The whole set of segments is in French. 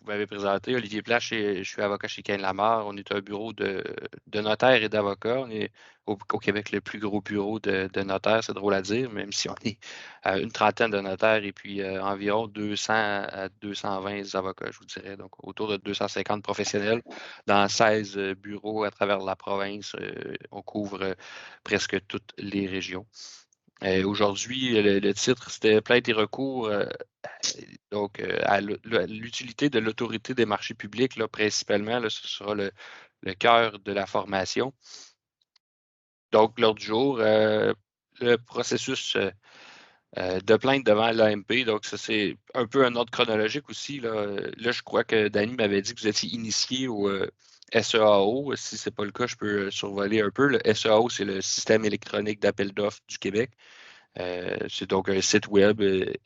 vous m'avez présenté, Olivier Plage, je suis avocat chez Cain Lamar. On est un bureau de notaires et d'avocats. On est au Québec le plus gros bureau de notaires, c'est drôle à dire, même si on est à une trentaine de notaires et puis environ 200 à 220 avocats, je vous dirais. Donc, autour de 250 professionnels dans 16 bureaux à travers la province. On couvre presque toutes les régions. Aujourd'hui, le titre, c'était plainte et recours donc à l'utilité de l'autorité des marchés publics, là, principalement, là, ce sera le cœur de la formation. Donc, l'ordre du jour, le processus de plainte devant l'AMP. Donc, ça, c'est un peu un ordre chronologique aussi. Là, je crois que Danny m'avait dit que vous étiez initié au SEAO. Si ce n'est pas le cas, je peux survoler un peu. Le SEAO, c'est le système électronique d'appel d'offres du Québec. C'est donc un site web,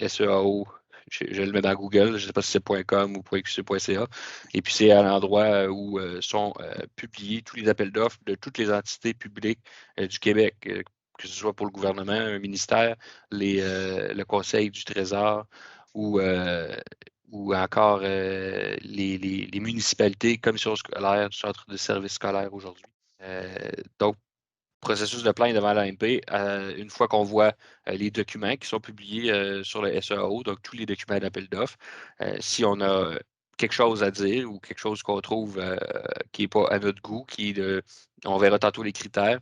SEAO. Je le mets dans Google, je ne sais pas si c'est .com ou .qc.ca. Et puis, c'est à l'endroit où sont publiés tous les appels d'offres de toutes les entités publiques du Québec, que ce soit pour le gouvernement, un ministère, le Conseil du Trésor ou encore les municipalités, commissions scolaires, centres de services scolaires aujourd'hui. Donc, processus de plainte devant l'AMP, une fois qu'on voit les documents qui sont publiés sur le SEAO, donc tous les documents d'appel d'offres, si on a quelque chose à dire ou quelque chose qu'on trouve qui n'est pas à notre goût, on verra tantôt les critères,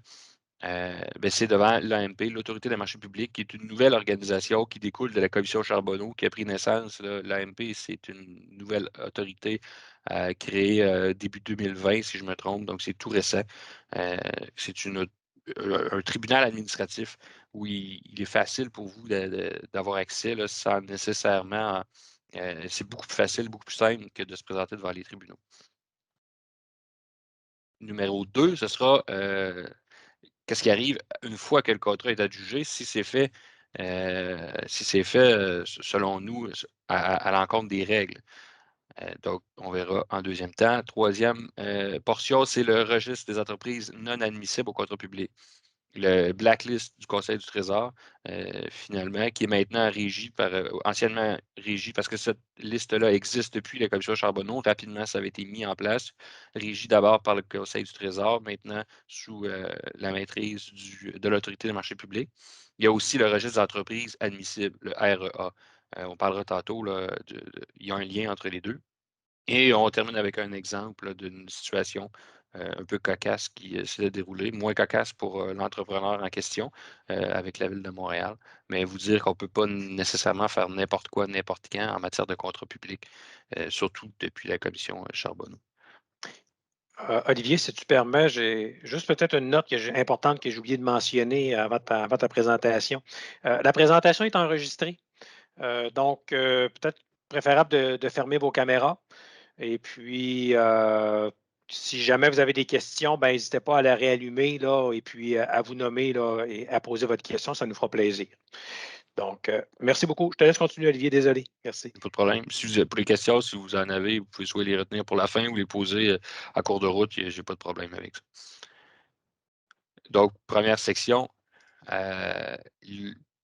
c'est devant l'AMP, l'Autorité des marchés publics, qui est une nouvelle organisation qui découle de la Commission Charbonneau, qui a pris naissance. L'AMP, c'est une nouvelle autorité créée début 2020, si je me trompe, donc c'est tout récent. C'est un tribunal administratif où il est facile pour vous d'avoir accès là, sans nécessairement. C'est beaucoup plus facile, beaucoup plus simple que de se présenter devant les tribunaux. Numéro 2, ce sera qu'est-ce qui arrive une fois que le contrat est adjugé, si c'est fait, selon nous, à l'encontre des règles. Donc, on verra en deuxième temps. Troisième portion, c'est le registre des entreprises non admissibles au contrat public. Le blacklist du Conseil du Trésor, finalement, qui est maintenant anciennement régi, parce que cette liste-là existe depuis la Commission Charbonneau. Rapidement, ça avait été mis en place, régi d'abord par le Conseil du Trésor, maintenant sous la maîtrise de l'Autorité des marchés publics. Il y a aussi le registre des entreprises admissibles, le REA. On parlera tantôt, là, il y a un lien entre les deux. Et on termine avec un exemple d'une situation un peu cocasse qui s'est déroulée, moins cocasse pour l'entrepreneur en question avec la Ville de Montréal, mais vous dire qu'on ne peut pas nécessairement faire n'importe quoi, n'importe quand en matière de contrat public, surtout depuis la commission Charbonneau. Olivier, si tu permets, j'ai juste peut-être une note importante que j'ai oublié de mentionner avant ta présentation. La présentation est enregistrée, donc peut-être préférable de fermer vos caméras. Et puis, si jamais vous avez des questions, ben, n'hésitez pas à la réallumer là, et puis à vous nommer là, et à poser votre question, ça nous fera plaisir. Donc, merci beaucoup. Je te laisse continuer, Olivier. Désolé. Merci. Pas de problème. Pour les questions, si vous en avez, vous pouvez soit les retenir pour la fin ou les poser à cours de route. Je n'ai pas de problème avec ça. Donc, première section,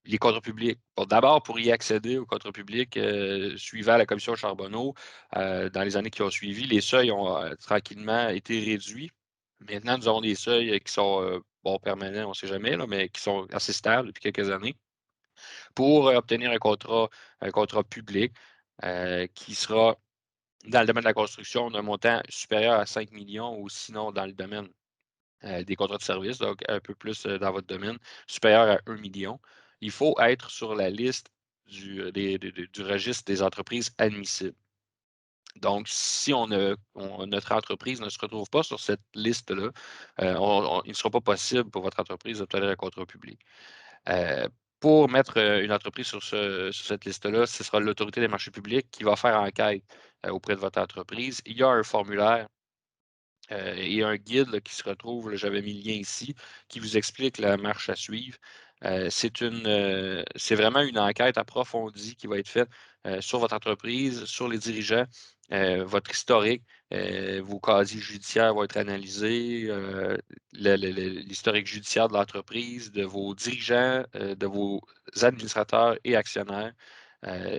les contrats publics. Bon, d'abord, pour y accéder aux contrats publics, suivant la commission Charbonneau, dans les années qui ont suivi, les seuils ont tranquillement été réduits. Maintenant, nous avons des seuils qui sont permanents, on ne sait jamais, là, mais qui sont assez stables depuis quelques années. Pour obtenir un contrat public qui sera dans le domaine de la construction d'un montant supérieur à 5 millions ou sinon dans le domaine des contrats de service, donc un peu plus dans votre domaine, supérieur à 1 million. Il faut être sur la liste du registre des entreprises admissibles. Donc, si notre entreprise ne se retrouve pas sur cette liste-là, il ne sera pas possible pour votre entreprise d'obtenir un contrat public. Pour mettre une entreprise sur cette liste-là, ce sera l'Autorité des marchés publics qui va faire enquête auprès de votre entreprise. Il y a un formulaire et un guide là, qui se retrouve, j'avais mis le lien ici, qui vous explique la marche à suivre. C'est vraiment une enquête approfondie qui va être faite sur votre entreprise, sur les dirigeants, votre historique, vos casiers judiciaires vont être analysés, l'historique judiciaire de l'entreprise, de vos dirigeants, de vos administrateurs et actionnaires.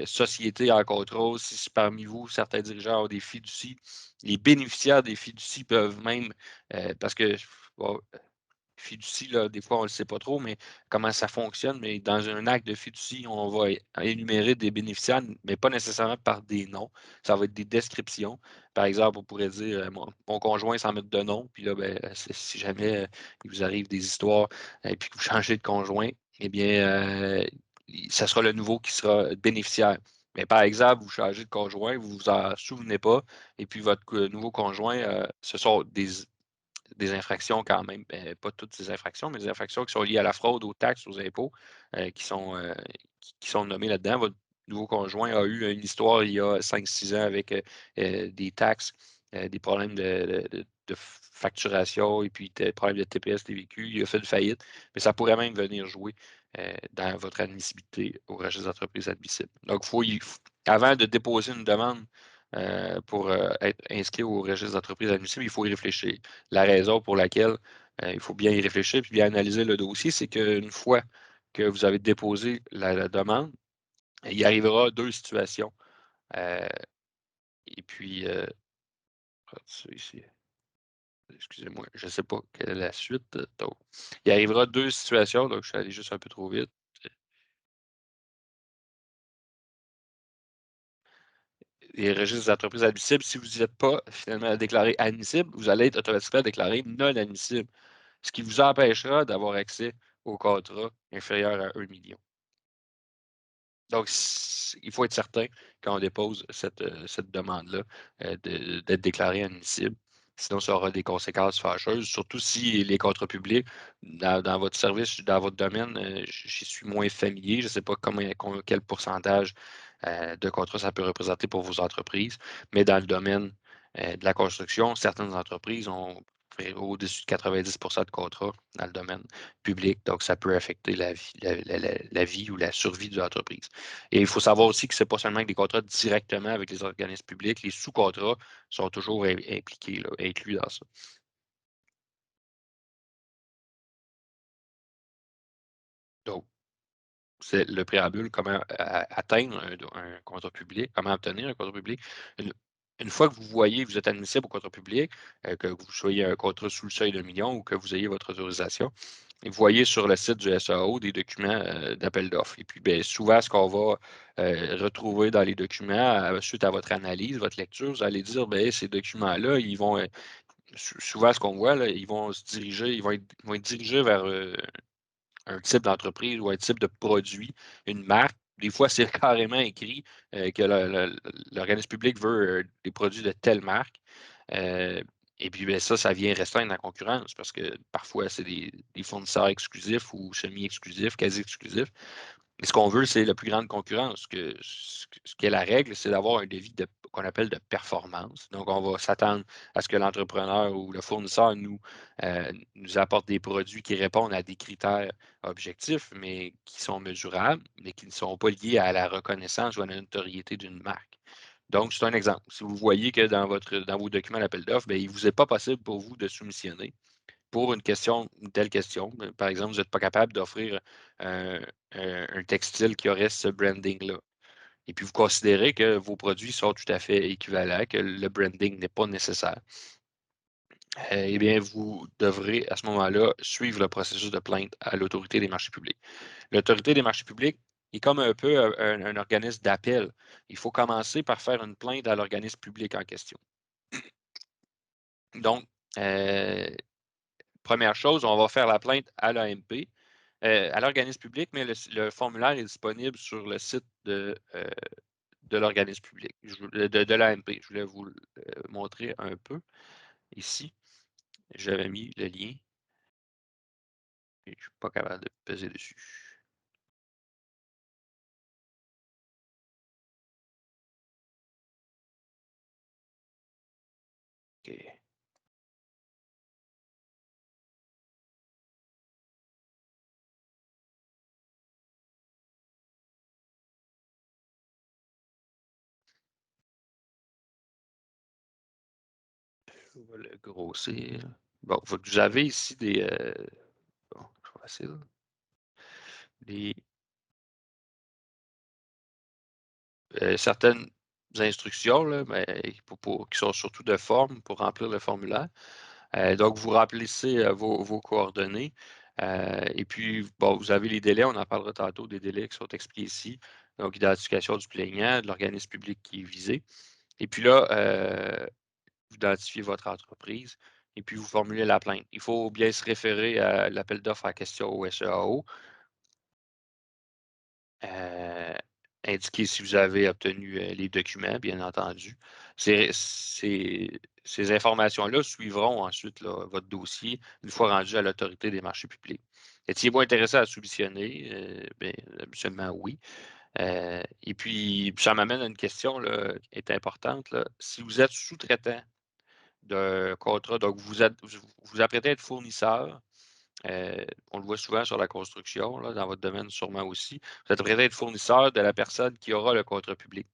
sociétés en contrôle, si parmi vous, certains dirigeants ont des fiducies, les bénéficiaires des fiducies peuvent même, parce que bon, fiducie, là, des fois, on ne le sait pas trop, mais comment ça fonctionne. Mais dans un acte de fiducie, on va énumérer des bénéficiaires, mais pas nécessairement par des noms. Ça va être des descriptions. Par exemple, on pourrait dire mon conjoint sans mettre de nom. Puis là, ben, si jamais il vous arrive des histoires et puis que vous changez de conjoint, eh bien, ça sera le nouveau qui sera bénéficiaire. Mais par exemple, vous changez de conjoint, vous ne vous en souvenez pas, et puis votre nouveau conjoint, ce sont des infractions quand même, pas toutes ces infractions, mais des infractions qui sont liées à la fraude, aux taxes, aux impôts, qui sont nommées là-dedans. Votre nouveau conjoint a eu une histoire il y a 5-6 ans avec des taxes, des problèmes de facturation et puis des problèmes de TPS, TVQ. Il a fait une faillite, mais ça pourrait même venir jouer dans votre admissibilité au registre des entreprises admissibles. Donc, avant de déposer une demande pour être inscrit au registre d'entreprise admissible, il faut y réfléchir. La raison pour laquelle il faut bien y réfléchir et bien analyser le dossier, c'est qu'une fois que vous avez déposé la demande, il arrivera deux situations. Et puis, ici, excusez-moi, je ne sais pas quelle est la suite. Donc, il arrivera deux situations, donc je suis allé juste un peu trop vite. Les registres des entreprises admissibles, si vous n'êtes pas finalement déclaré admissible, vous allez être automatiquement déclaré non admissible, ce qui vous empêchera d'avoir accès au contrat inférieur à 1 million. Donc, il faut être certain quand on dépose cette demande-là d'être déclaré admissible. Sinon, ça aura des conséquences fâcheuses, surtout si les contrats publics, dans votre service, dans votre domaine, j'y suis moins familier. Je ne sais pas quel pourcentage de contrats ça peut représenter pour vos entreprises, mais dans le domaine de la construction, certaines entreprises ont au-dessus de 90% de contrats dans le domaine public, donc ça peut affecter la vie ou la survie de l'entreprise. Et il faut savoir aussi que ce n'est pas seulement des contrats directement avec les organismes publics, les sous-contrats sont toujours impliqués, là, inclus dans ça. Donc, c'est le préambule, comment atteindre un contrat public, comment obtenir un contrat public. Une fois que vous voyez que vous êtes admissible au contrat public, que vous soyez un contrat sous le seuil de million ou que vous ayez votre autorisation, vous voyez sur le site du SAO des documents d'appel d'offres. Et puis, bien, souvent, ce qu'on va retrouver dans les documents, suite à votre analyse, votre lecture, vous allez dire, bien, ces documents-là, ils vont, souvent, ce qu'on voit, là, ils vont se diriger, ils vont être dirigés vers un type d'entreprise ou un type de produit, une marque. Des fois, c'est carrément écrit que l'organisme public veut des produits de telle marque. Euh, et puis, ben, ça vient restreindre la concurrence parce que parfois, c'est des fournisseurs exclusifs ou semi-exclusifs, quasi exclusifs. Mais ce qu'on veut, c'est la plus grande concurrence. Ce qui est la règle, c'est d'avoir un devis qu'on appelle de performance. Donc, on va s'attendre à ce que l'entrepreneur ou le fournisseur nous apporte des produits qui répondent à des critères objectifs, mais qui sont mesurables, mais qui ne sont pas liés à la reconnaissance ou à la notoriété d'une marque. Donc, c'est un exemple. Si vous voyez que dans vos documents d'appel d'offres, il ne vous est pas possible pour vous de soumissionner pour une telle question. Par exemple, vous n'êtes pas capable d'offrir un, un textile qui aurait ce branding-là. Et puis, vous considérez que vos produits sont tout à fait équivalents, que le branding n'est pas nécessaire. Eh bien, vous devrez à ce moment-là suivre le processus de plainte à l'autorité des marchés publics. L'autorité des marchés publics est comme un peu un organisme d'appel. Il faut commencer par faire une plainte à l'organisme public en question. Donc, première chose, on va faire la plainte à l'AMP, à l'organisme public, mais le formulaire est disponible sur le site de l'organisme public, de l'AMP. Je voulais vous le montrer un peu ici. J'avais mis le lien et je ne suis pas capable de peser dessus. OK. Je vais le grossir. Bon, vous avez ici des. Bon, c'est facile. Des certaines instructions là, mais qui sont surtout de forme pour remplir le formulaire. Donc, vous remplissez vos coordonnées. Et puis, bon, vous avez les délais, on en parlera tantôt des délais qui sont expliqués ici. Donc, identification du plaignant, de l'organisme public qui est visé. Et puis là, vous identifiez votre entreprise et puis vous formulez la plainte. Il faut bien se référer à l'appel d'offres en question au SEAO. Indiquer si vous avez obtenu les documents, bien entendu. Ces informations-là suivront ensuite là, votre dossier une fois rendu à l'autorité des marchés publics. Étiez-vous intéressé à soumissionner? Bien, absolument oui. Et puis, ça m'amène à une question là, qui est importante. Là. Si vous êtes sous-traitant d'un contrat, donc vous apprêtez à être fournisseur, on le voit souvent sur la construction, là, dans votre domaine sûrement aussi. Vous êtes prêt à être fournisseur de la personne qui aura le contrat public.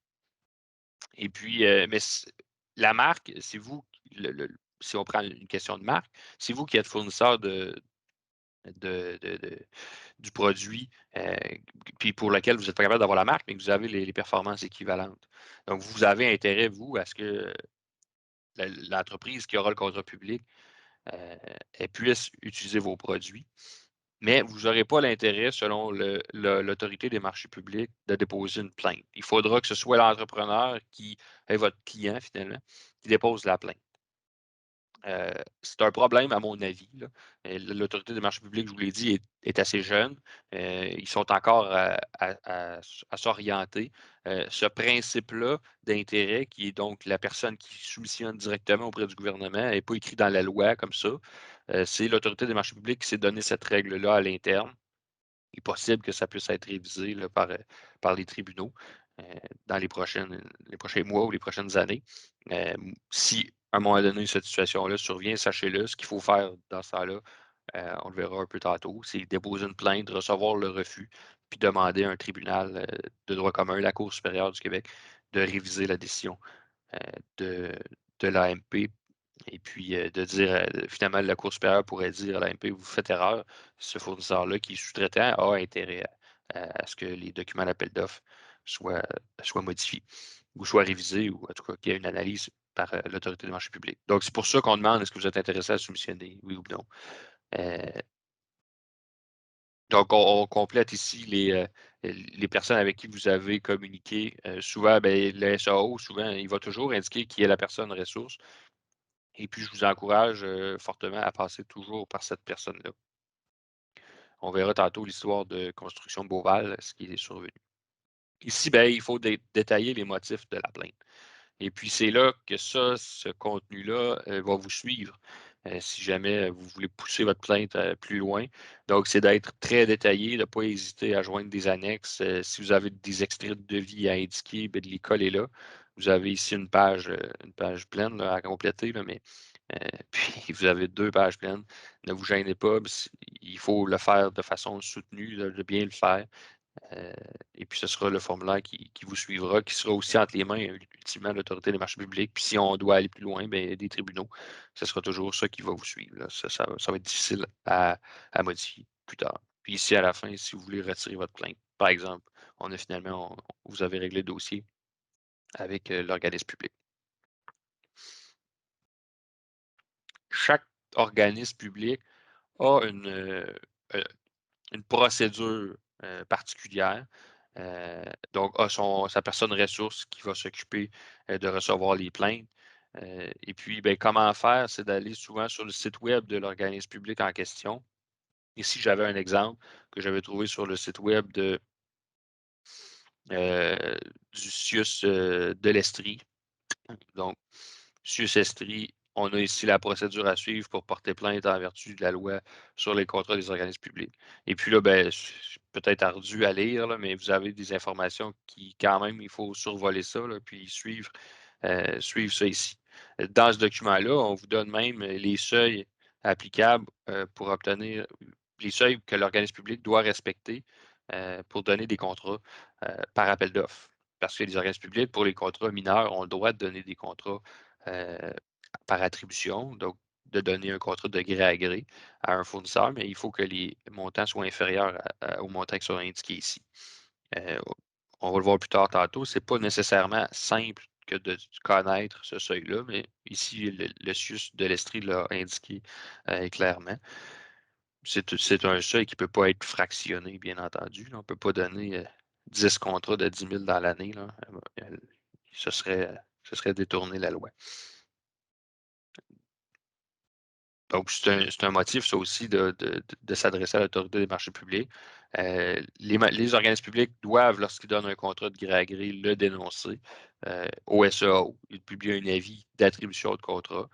Et puis, mais la marque, c'est vous, si on prend une question de marque, c'est vous qui êtes fournisseur du produit, puis pour lequel vous n'êtes pas capable d'avoir la marque, mais que vous avez les performances équivalentes. Donc, vous avez intérêt, vous, à ce que l'entreprise qui aura le contrat public elle puisse utiliser vos produits. Mais vous n'aurez pas l'intérêt, selon l'autorité des marchés publics, de déposer une plainte. Il faudra que ce soit l'entrepreneur qui est votre client, finalement, qui dépose la plainte. C'est un problème, à mon avis. Là. L'autorité des marchés publics, je vous l'ai dit, est assez jeune. Ils sont encore à s'orienter. Ce principe-là d'intérêt, qui est donc la personne qui soumissionne directement auprès du gouvernement, n'est pas écrit dans la loi comme ça. C'est l'autorité des marchés publics qui s'est donné cette règle-là à l'interne. Il est possible que ça puisse être révisé là, par les tribunaux dans les prochains mois ou les prochaines années. Si à un moment donné, cette situation-là survient, sachez-le, ce qu'il faut faire dans ce temps-là, on le verra un peu tantôt, c'est déposer une plainte, recevoir le refus, puis demander à un tribunal de droit commun, la Cour supérieure du Québec, de réviser la décision euh, de l'AMP. Et puis de dire, finalement, la Cour supérieure pourrait dire à l'AMP, vous faites erreur, ce fournisseur-là qui est sous-traitant a intérêt à ce que les documents d'appel d'offres soient modifiés ou soient révisés, ou en tout cas qu'il y ait une analyse par l'autorité des marchés publics. Donc, c'est pour ça qu'on demande est-ce que vous êtes intéressé à soumissionner, oui ou non. Donc, on complète ici les personnes avec qui vous avez communiqué. Souvent, ben, le SAO, souvent, il va toujours indiquer qui est la personne ressource. Et puis, je vous encourage fortement à passer toujours par cette personne-là. On verra tantôt l'histoire de construction Beauval, ce qui est survenu. Ici, ben, il faut détailler les motifs de la plainte. Et puis, c'est là que ce contenu-là va vous suivre si jamais vous voulez pousser votre plainte plus loin. Donc, c'est d'être très détaillé, de ne pas hésiter à joindre des annexes. Si vous avez des extraits de devis à indiquer, bien, de les coller là. Vous avez ici une page pleine là, à compléter, là, mais puis vous avez 2 pages pleines. Ne vous gênez pas, il faut le faire de façon soutenue, de bien le faire. Et puis, ce sera le formulaire qui vous suivra, qui sera aussi entre les mains, ultimement, de l'autorité des marchés publics. Puis, si on doit aller plus loin, bien, des tribunaux, ce sera toujours ça qui va vous suivre. Là. Ça va être difficile à modifier plus tard. Puis, ici, à la fin, si vous voulez retirer votre plainte, par exemple, vous avez réglé le dossier avec l'organisme public. Chaque organisme public a une procédure particulière. Donc, a sa personne ressource qui va s'occuper de recevoir les plaintes. Et puis, ben, comment faire? C'est d'aller souvent sur le site web de l'organisme public en question. Ici, j'avais un exemple que j'avais trouvé sur le site web du CIUS de l'Estrie. Donc, CIUS Estrie, on a ici la procédure à suivre pour porter plainte en vertu de la loi sur les contrats des organismes publics. Et puis là, ben, c'est peut-être ardu à lire, là, mais vous avez des informations qui, quand même, il faut survoler ça, là, puis suivre ça ici. Dans ce document-là, on vous donne même les seuils applicables pour obtenir les seuils que l'organisme public doit respecter pour donner des contrats par appel d'offres. Parce que les organismes publics, pour les contrats mineurs, ont le droit de donner des contrats par attribution, donc de donner un contrat de gré à gré à un fournisseur, mais il faut que les montants soient inférieurs aux montants qui sont indiqués ici. on va le voir plus tard tantôt, c'est pas nécessairement simple que de connaître ce seuil-là, mais ici, le CIUS de l'Estrie l'a indiqué clairement. C'est un seuil qui ne peut pas être fractionné, bien entendu. On ne peut pas donner 10 contrats de 10 000 dans l'année. Ce serait détourner la loi. Donc, c'est un motif, ça aussi, de s'adresser à l'autorité des marchés publics. Les organismes publics doivent, lorsqu'ils donnent un contrat de gré à gré, le dénoncer au SEAO. Ils publient un avis d'attribution de contrat.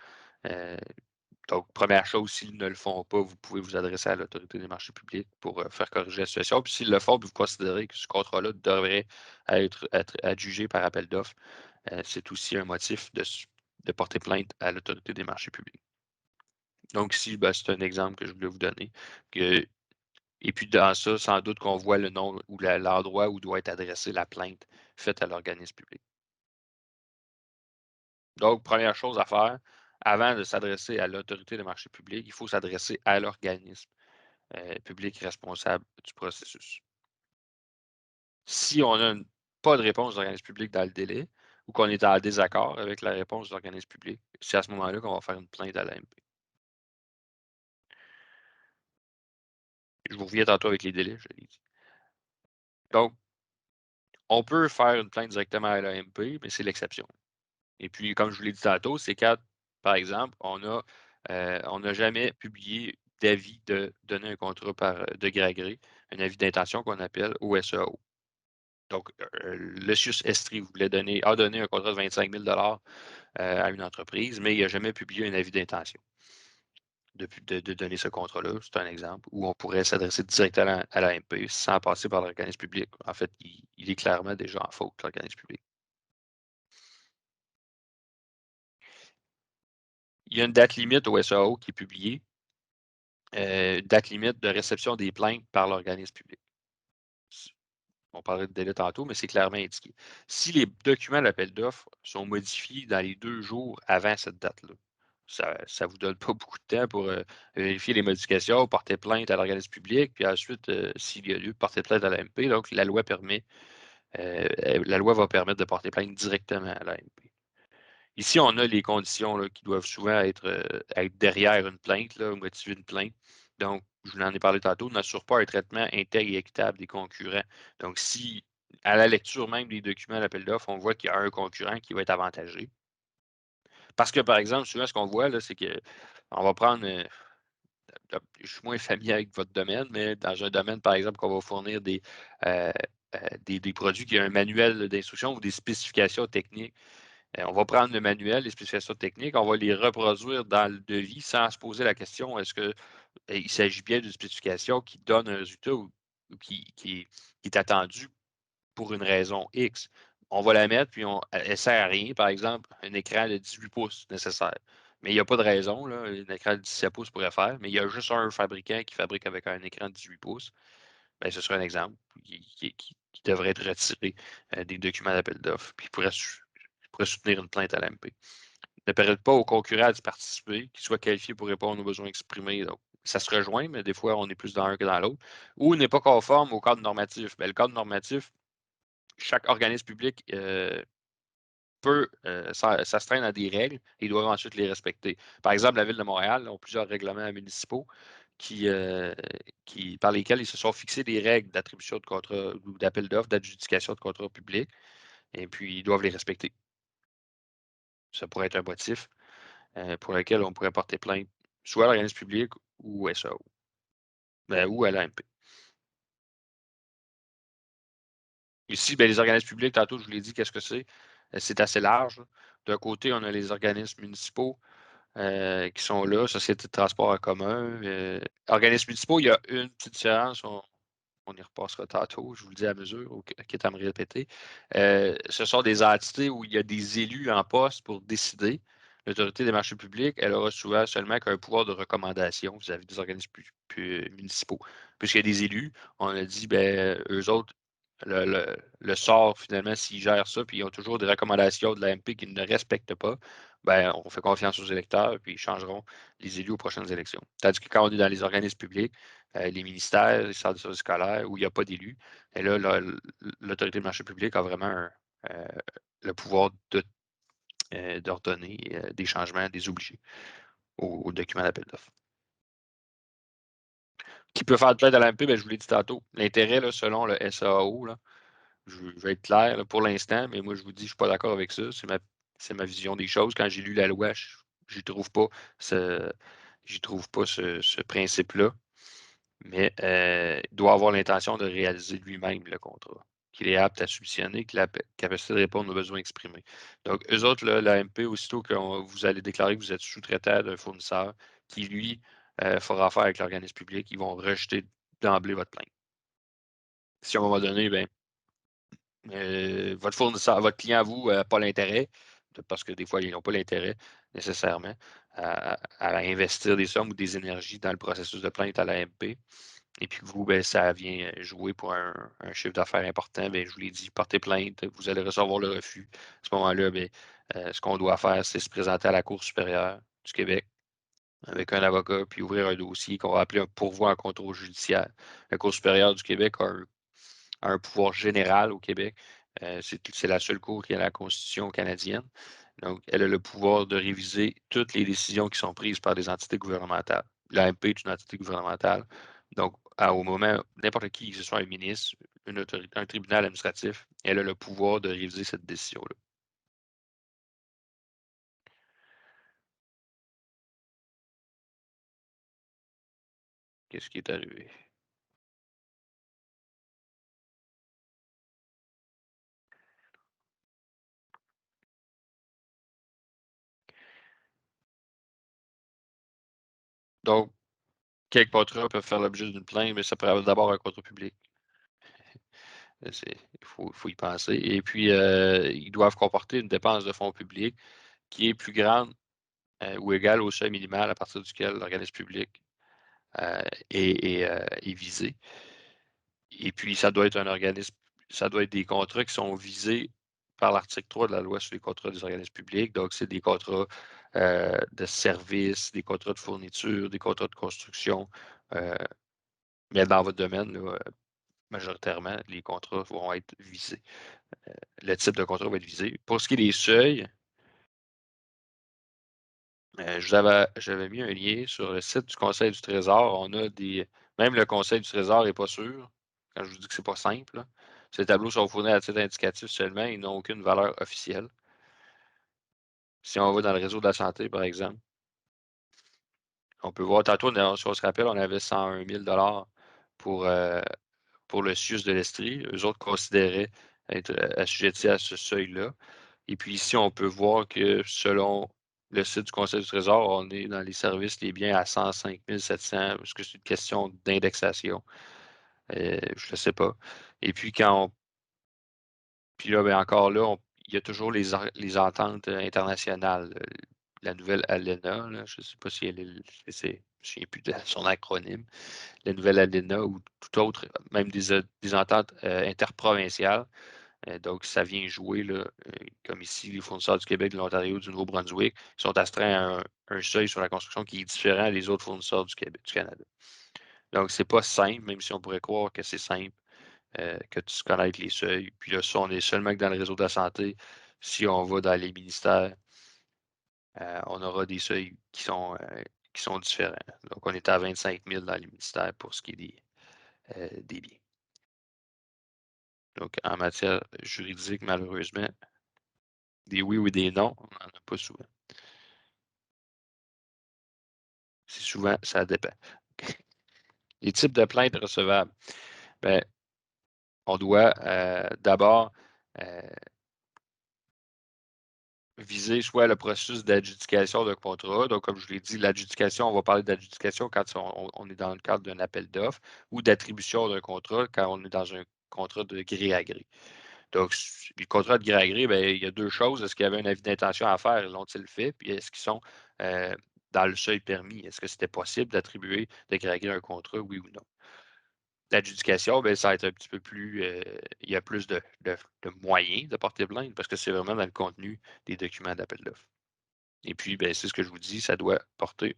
Donc, première chose, s'ils ne le font pas, vous pouvez vous adresser à l'autorité des marchés publics pour faire corriger la situation. Puis s'ils le font, vous considérez que ce contrat-là devrait être adjugé par appel d'offres, c'est aussi un motif de porter plainte à l'autorité des marchés publics. Donc ici, c'est un exemple que je voulais vous donner. Et puis dans ça, sans doute qu'on voit le nom ou l'endroit où doit être adressée la plainte faite à l'organisme public. Donc, première chose à faire, avant de s'adresser à l'autorité des marchés publics, il faut s'adresser à l'organisme public responsable du processus. Si on n'a pas de réponse de l'organisme public dans le délai ou qu'on est en désaccord avec la réponse de l'organisme public, c'est à ce moment-là qu'on va faire une plainte à l'AMP. Je vous reviens tantôt avec les délais, je l'ai dit. Donc, on peut faire une plainte directement à l'AMP, mais c'est l'exception. Et puis, comme je vous l'ai dit tantôt, c'est quand, par exemple, on n'a jamais publié d'avis de donner un contrat de gré à gré, un avis d'intention qu'on appelle au SEAO. Donc, le CIUS Estrie a donné un contrat de 25 000 à une entreprise, mais il n'a jamais publié un avis d'intention de donner ce contrat-là. C'est un exemple où on pourrait s'adresser directement à l'AMP sans passer par l'organisme public. En fait, il est clairement déjà en faute, l'organisme public. Il y a une date limite au SEAO qui est publiée, date limite de réception des plaintes par l'organisme public. On parlait de délai tantôt, mais c'est clairement indiqué. Si les documents d'appel d'offres sont modifiés dans les 2 jours avant cette date-là, ça ne vous donne pas beaucoup de temps pour vérifier les modifications, porter plainte à l'organisme public, puis ensuite, s'il y a lieu, porter plainte à l'AMP. Donc, la loi va permettre de porter plainte directement à l'AMP. Ici, on a les conditions là, qui doivent souvent être derrière une plainte, là, motiver une plainte. Donc, je vous en ai parlé tantôt, n'assure pas un traitement intègre et équitable des concurrents. Donc, si à la lecture même des documents d'appel d'offres, on voit qu'il y a un concurrent qui va être avantagé. Parce que, par exemple, souvent, ce qu'on voit, c'est qu'on va prendre, je suis moins familier avec votre domaine, mais dans un domaine, par exemple, qu'on va fournir des produits qui ont un manuel d'instruction ou des spécifications techniques. On va prendre le manuel, les spécifications techniques, on va les reproduire dans le devis sans se poser la question est-ce qu'il s'agit bien d'une spécification qui donne un résultat ou qui est attendu pour une raison X. On va la mettre, puis elle ne sert à rien. Par exemple, un écran de 18 pouces nécessaire. Mais il n'y a pas de raison. Là. Un écran de 17 pouces pourrait faire, mais il y a juste un fabricant qui fabrique avec un écran de 18 pouces. Bien, ce serait un exemple qui devrait être retiré des documents d'appel d'offres, puis il pourrait soutenir une plainte à l'AMP. Ne permettent pas aux concurrents d'y participer, qu'ils soient qualifiés pour répondre aux besoins exprimés. Donc, ça se rejoint, mais des fois, on est plus dans un que dans l'autre. Ou n'est pas conforme au cadre normatif. Bien, le cadre normatif, chaque organisme public peut s'astreindre à des règles et doivent ensuite les respecter. Par exemple, la Ville de Montréal a plusieurs règlements municipaux par lesquels ils se sont fixés des règles d'attribution de contrats ou d'appel d'offres, d'adjudication de contrats publics, et puis ils doivent les respecter. Ça pourrait être un motif pour lequel on pourrait porter plainte soit à l'organisme public ou au SAO, ou à l'AMP. Ici, les organismes publics, tantôt, je vous l'ai dit, qu'est-ce que c'est? C'est assez large. D'un côté, on a les organismes municipaux qui sont là, Société de transport en commun. Organismes municipaux, il y a une petite différence, on y repassera tantôt, je vous le dis à mesure, quitte à me répéter. Ce sont des entités où il y a des élus en poste pour décider. L'autorité des marchés publics, elle aura souvent seulement qu'un pouvoir de recommandation vis-à-vis des organismes municipaux. Puisqu'il y a des élus, on a dit, eux autres, le sort, finalement, s'ils gèrent ça, puis ils ont toujours des recommandations de l'AMP qu'ils ne respectent pas, ben, on fait confiance aux électeurs, puis ils changeront les élus aux prochaines élections. Tandis que quand on est dans les organismes publics, les ministères, les centres de services scolaires, où il n'y a pas d'élus, et là, l'autorité de marché public a vraiment le pouvoir d'ordonner des changements désobligés au document d'appel d'offres. Qui peut faire de plainte à l'AMP? Ben, je vous l'ai dit tantôt. L'intérêt, là, selon le SAO, là, je vais être clair là, pour l'instant, mais moi, je vous dis, je ne suis pas d'accord avec ça. C'est ma vision des choses. Quand j'ai lu la loi, je n'y trouve pas ce principe-là. Mais il doit avoir l'intention de réaliser lui-même le contrat, qu'il est apte à subventionner, qu'il a la capacité de répondre aux besoins exprimés. Donc, eux autres, là, l'AMP, aussitôt que vous allez déclarer que vous êtes sous-traitant d'un fournisseur qui, lui, fera affaire avec l'organisme public, ils vont rejeter d'emblée votre plainte. Si à un moment donné, ben, votre fournisseur, votre client, vous, n'a pas l'intérêt, parce que des fois, ils n'ont pas l'intérêt nécessairement à investir des sommes ou des énergies dans le processus de plainte à l'AMP. Et puis vous, ben, ça vient jouer pour un chiffre d'affaires important. Ben, je vous l'ai dit, portez plainte, vous allez recevoir le refus. À ce moment-là, ben, ce qu'on doit faire, c'est se présenter à la Cour supérieure du Québec avec un avocat, puis ouvrir un dossier qu'on va appeler un pourvoi en contrôle judiciaire. La Cour supérieure du Québec a un pouvoir général au Québec. C'est la seule cour qui a la Constitution canadienne. Donc, elle a le pouvoir de réviser toutes les décisions qui sont prises par des entités gouvernementales. L'AMP est une entité gouvernementale. Donc, au moment, n'importe qui, que ce soit un ministre, un tribunal administratif, elle a le pouvoir de réviser cette décision-là. Qu'est-ce qui est arrivé? Donc, quelques contrats peuvent faire l'objet d'une plainte, mais ça peut avoir d'abord un contrat public. Il faut y penser. Et puis, ils doivent comporter une dépense de fonds publics qui est plus grande ou égale au seuil minimal à partir duquel l'organisme public est visé. Et puis, ça doit être un organisme, ça doit être des contrats qui sont visés par l'article 3 de la loi sur les contrats des organismes publics. Donc, c'est des contrats de services, des contrats de fourniture, des contrats de construction. Mais dans votre domaine, là, majoritairement, les contrats vont être visés. Le type de contrat va être visé. Pour ce qui est des seuils, j'avais mis un lien sur le site du Conseil du Trésor. On a même le Conseil du Trésor n'est pas sûr. Quand je vous dis que c'est pas simple, là. Ces tableaux sont fournis à titre indicatif seulement. Ils n'ont aucune valeur officielle. Si on va dans le réseau de la santé, par exemple, on peut voir tantôt, si on se rappelle, on avait 101 000 pour, pour le CIUS de l'Estrie. Eux autres considéraient être assujettis à ce seuil-là. Et puis ici, on peut voir que selon le site du Conseil du Trésor, on est dans les services, les biens à 105 700. Est-ce que c'est une question d'indexation? Je ne sais pas. Et puis puis là, ben, encore là, il y a toujours les ententes internationales. La nouvelle ALENA, là, je ne sais pas si je ne me souviens plus de son acronyme. La nouvelle ALENA ou tout autre, même des ententes interprovinciales. Donc, ça vient jouer, là, comme ici, les fournisseurs du Québec, de l'Ontario, du Nouveau-Brunswick sont astreints à un seuil sur la construction qui est différent des autres fournisseurs du Québec, du Canada. Donc, c'est pas simple, même si on pourrait croire que c'est simple, que tu connais les seuils. Puis là, ça, on est seulement que dans le réseau de la santé. Si on va dans les ministères, on aura des seuils qui sont différents. Donc, on est à 25 000 dans les ministères pour ce qui est des biens. Donc, en matière juridique, malheureusement, des oui ou des non, on n'en a pas souvent. C'est souvent, ça dépend. Les types de plaintes recevables. Ben, on doit d'abord viser soit le processus d'adjudication d'un contrat. Donc, comme je l'ai dit, l'adjudication, on va parler d'adjudication quand on est dans le cadre d'un appel d'offres ou d'attribution d'un contrat quand on est dans un contrat de gré à gré. Donc, le contrat de gré à gré, bien, il y a deux choses. Est-ce qu'il y avait un avis d'intention à faire? L'ont-ils fait? Puis est-ce qu'ils sont dans le seuil permis? Est-ce que c'était possible d'attribuer de gré à gré un contrat, oui ou non? L'adjudication, ben, ça va être un petit peu plus. Il y a plus de moyens de porter plainte parce que c'est vraiment dans le contenu des documents d'appel d'offres. Et puis, ben, c'est ce que je vous dis, ça doit porter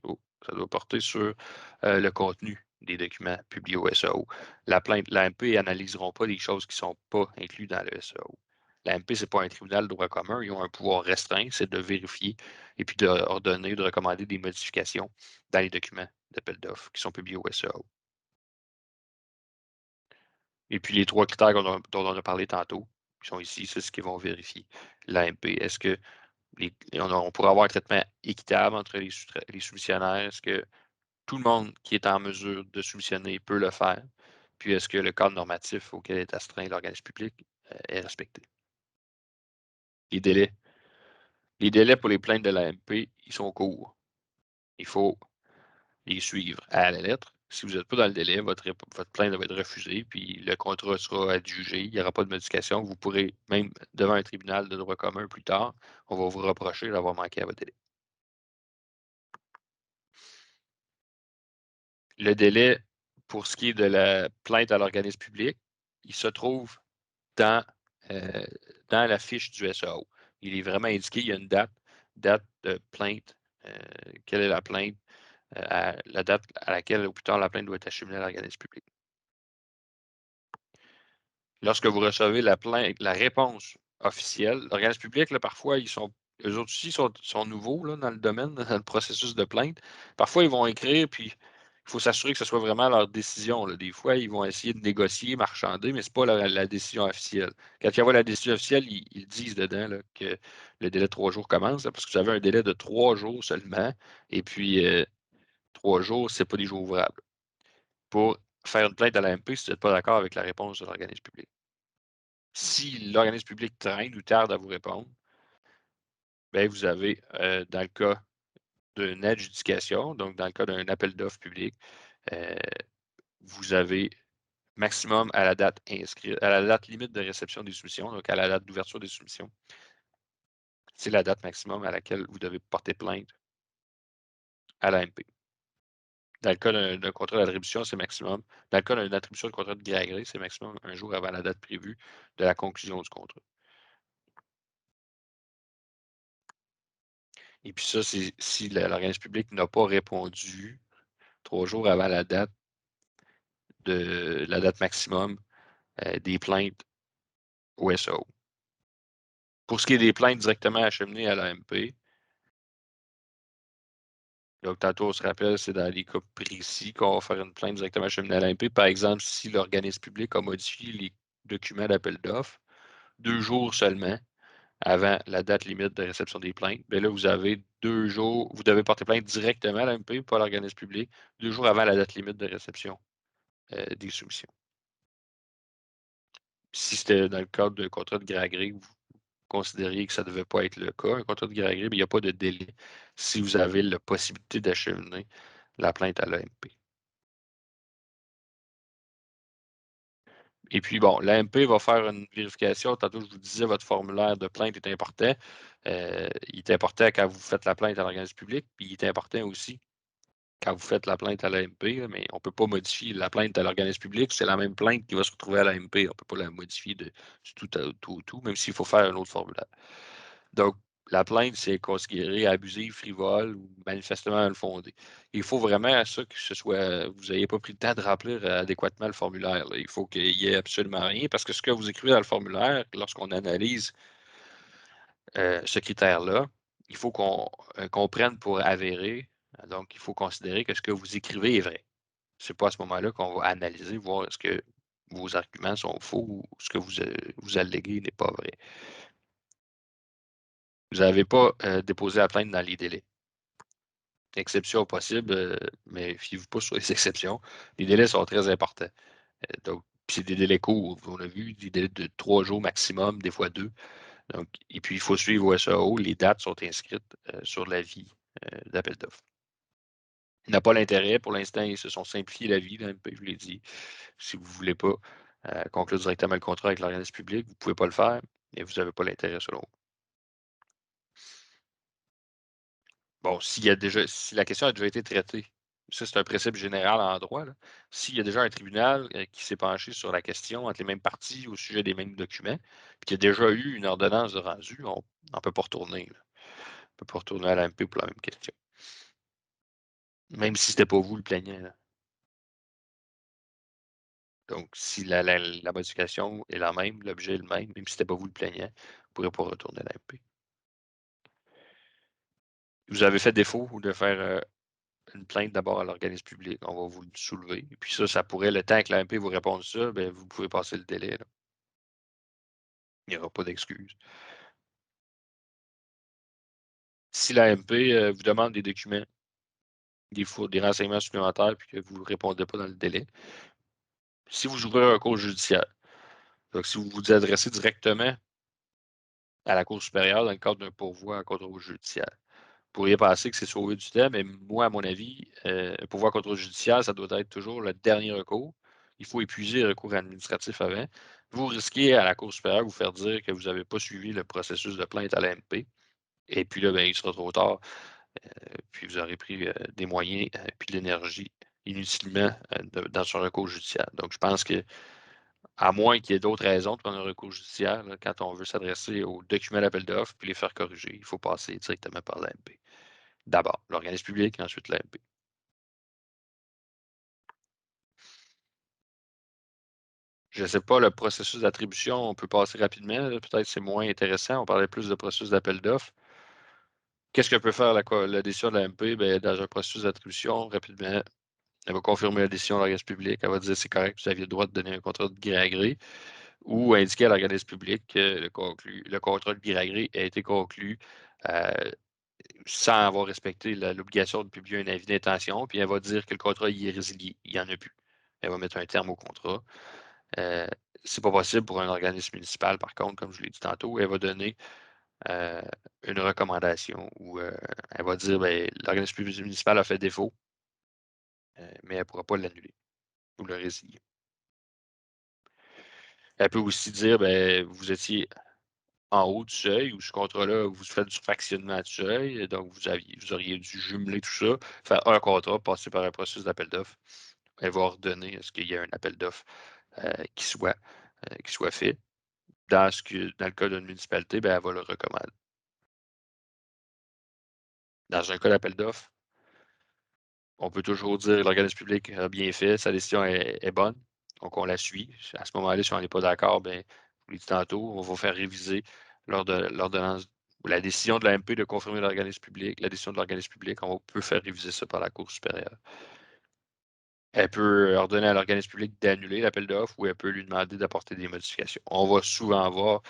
sur le contenu des documents publiés au SAO. L'AMP n'analyseront pas des choses qui ne sont pas incluses dans le SAO. L'AMP, ce n'est pas un tribunal de droit commun. Ils ont un pouvoir restreint, c'est de vérifier et puis d'ordonner, de recommander des modifications dans les documents d'appel d'offres qui sont publiés au SAO. Et puis les 3 critères dont on a parlé tantôt, qui sont ici, c'est ce qu'ils vont vérifier. L'AMP, est-ce que on pourrait avoir un traitement équitable entre les soumissionnaires? Est-ce que tout le monde qui est en mesure de soumissionner peut le faire? Puis est-ce que le cadre normatif auquel est astreint l'organisme public est respecté? Les délais. Les délais pour les plaintes de l'AMP, ils sont courts. Il faut les suivre à la lettre. Si vous n'êtes pas dans le délai, votre plainte va être refusée, puis le contrat sera adjugé. Il n'y aura pas de modification. Vous pourrez, même devant un tribunal de droit commun plus tard, on va vous reprocher d'avoir manqué à votre délai. Le délai, pour ce qui est de la plainte à l'organisme public, il se trouve dans, la fiche du SAO. Il est vraiment indiqué, il y a une date de plainte, quelle est la plainte, la date à laquelle, ou plus tard, la plainte doit être acheminée à l'organisme public. Lorsque vous recevez la réponse officielle, l'organisme public, là, parfois, eux autres aussi sont nouveaux là, dans le domaine, dans le processus de plainte. Parfois, ils vont écrire, puis il faut s'assurer que ce soit vraiment leur décision. Là. Des fois, ils vont essayer de négocier, marchander, mais ce n'est pas la décision officielle. Quand ils voient la décision officielle, ils disent dedans là, que le délai de 3 jours commence, là, parce que vous avez un délai de 3 jours seulement, et puis 3 jours, ce n'est pas des jours ouvrables. Pour faire une plainte à l'AMP si vous n'êtes pas d'accord avec la réponse de l'organisme public. Si l'organisme public traîne ou tarde à vous répondre, bien, vous avez, dans le cas d'une adjudication, donc dans le cas d'un appel d'offres public, vous avez maximum à la date inscrite, à la date limite de réception des soumissions, donc à la date d'ouverture des soumissions. C'est la date maximum à laquelle vous devez porter plainte à l'AMP. Dans le cas d'un contrat d'attribution, c'est maximum. Dans le cas d'une attribution de contrat de gré à gré, c'est maximum un jour avant la date prévue de la conclusion du contrat. Et puis ça, c'est si l'organisme public n'a pas répondu 3 jours avant la date maximum des plaintes au SAO. Pour ce qui est des plaintes directement acheminées à l'AMP, donc tantôt on se rappelle, c'est dans les cas précis qu'on va faire une plainte directement acheminée à l'AMP. Par exemple, si l'organisme public a modifié les documents d'appel d'offres 2 jours seulement avant la date limite de réception des plaintes, bien là, vous avez 2 jours, vous devez porter plainte directement à l'AMP, pas à l'organisme public, 2 jours avant la date limite de réception des soumissions. Si c'était dans le cadre d'un contrat de gré à gré, vous considériez que ça ne devait pas être le cas, un contrat de gré à gré, il n'y a pas de délai si vous avez la possibilité d'acheminer la plainte à l'AMP. Et puis, bon, l'AMP va faire une vérification. Tantôt, je vous disais, votre formulaire de plainte est important. Il est important quand vous faites la plainte à l'organisme public, puis il est important aussi quand vous faites la plainte à l'AMP, mais on ne peut pas modifier la plainte à l'organisme public. C'est la même plainte qui va se retrouver à l'AMP. On ne peut pas la modifier du tout au tout, même s'il faut faire un autre formulaire. Donc, la plainte, c'est considéré abusive, frivole ou manifestement mal fondée. Il faut vraiment à ça que vous n'ayez pas pris le temps de remplir adéquatement le formulaire. Là. Il faut qu'il n'y ait absolument rien parce que ce que vous écrivez dans le formulaire, lorsqu'on analyse ce critère-là, il faut qu'on prenne pour avéré. Donc, il faut considérer que ce que vous écrivez est vrai. Ce n'est pas à ce moment-là qu'on va analyser, voir est-ce que vos arguments sont faux ou ce que vous alléguez n'est pas vrai. Vous n'avez pas déposé la plainte dans les délais. Exception possible, mais fiez-vous pas sur les exceptions. Les délais sont très importants. Donc, c'est des délais courts. On a vu des délais de 3 jours maximum, des fois 2. Donc, et puis, il faut suivre au SAO. Les dates sont inscrites sur l'avis d'appel d'offres. Il n'a pas l'intérêt. Pour l'instant, ils se sont simplifiés la vie, là, je vous l'ai dit. Si vous ne voulez pas conclure directement le contrat avec l'organisme public, vous ne pouvez pas le faire et vous n'avez pas l'intérêt selon vous. Bon, si la question a déjà été traitée Ça, c'est un principe général en droit, là. S'il y a déjà un tribunal qui s'est penché sur la question entre les mêmes parties au sujet des mêmes documents, puis qu'il y a déjà eu une ordonnance de rendu, on ne peut pas retourner. Là. On ne peut pas retourner à l'AMP pour la même question. Même si c'était pas vous le plaignant. Là. Donc, si la modification est la même, l'objet est le même si c'était pas vous le plaignant, vous ne pourrez pas retourner à l'AMP. Vous avez fait défaut de faire une plainte d'abord à l'organisme public. On va vous le soulever. Et puis ça pourrait, le temps que l'AMP vous réponde ça, ben, vous pouvez passer le délai. Là. Il n'y aura pas d'excuse. Si l'AMP vous demande des documents, des renseignements supplémentaires, puis que vous ne répondez pas dans le délai, si vous ouvrez un recours judiciaire, donc si vous vous adressez directement à la Cour supérieure dans le cadre d'un pourvoi en contrôle judiciaire, vous pourriez penser que c'est sauver du temps, mais moi, à mon avis, un pourvoi en contrôle judiciaire, ça doit être toujours le dernier recours. Il faut épuiser le recours administratif avant. Vous risquez à la Cour supérieure de vous faire dire que vous n'avez pas suivi le processus de plainte à l'AMP. Et puis là, ben, il sera trop tard. Puis vous aurez pris des moyens puis de l'énergie inutilement dans un recours judiciaire. Donc, je pense que, à moins qu'il y ait d'autres raisons de prendre un recours judiciaire, là, quand on veut s'adresser aux documents d'appel d'offres puis les faire corriger, il faut passer directement par l'AMP. D'abord, l'organisme public, et ensuite l'AMP. Je ne sais pas, le processus d'attribution, on peut passer rapidement. Peut-être que c'est moins intéressant. On parlait plus de processus d'appel d'offres. Qu'est-ce que peut faire la décision de l'AMP? Bien, dans un processus d'attribution, rapidement, elle va confirmer la décision de l'organisme public. Elle va dire c'est correct, vous aviez le droit de donner un contrat de gré à gré ou indiquer à l'organisme public que le contrat de gré à gré a été conclu euh, sans avoir respecté l'obligation de publier un avis d'intention. Puis elle va dire que le contrat y est résilié. Il n'y en a plus. Elle va mettre un terme au contrat. C'est pas possible pour un organisme municipal, par contre, comme je l'ai dit tantôt. Elle va donner euh, une recommandation où elle va dire ben, l'organisme municipal a fait défaut, mais elle ne pourra pas l'annuler ou le résilier. Elle peut aussi dire, ben, vous étiez en haut du seuil ou ce contrat-là, vous faites du fractionnement du seuil, donc vous auriez dû jumeler tout ça, faire un contrat, passer par un processus d'appel d'offres. Elle va ordonner à ce qu'il y ait un appel d'offres qui soit fait. Dans le cas d'une municipalité, ben, elle va le recommander. Dans un cas d'appel d'offres, on peut toujours dire l'organisme public a bien fait, sa décision est bonne, donc on la suit. À ce moment-là, si on n'est pas d'accord, ben, je l'ai dit tantôt, on va faire réviser l'ordonnance ou la décision de l'AMP de confirmer l'organisme public, la décision de l'organisme public, on peut faire réviser ça par la Cour supérieure. Elle peut ordonner à l'organisme public d'annuler l'appel d'offres ou elle peut lui demander d'apporter des modifications. On va souvent voir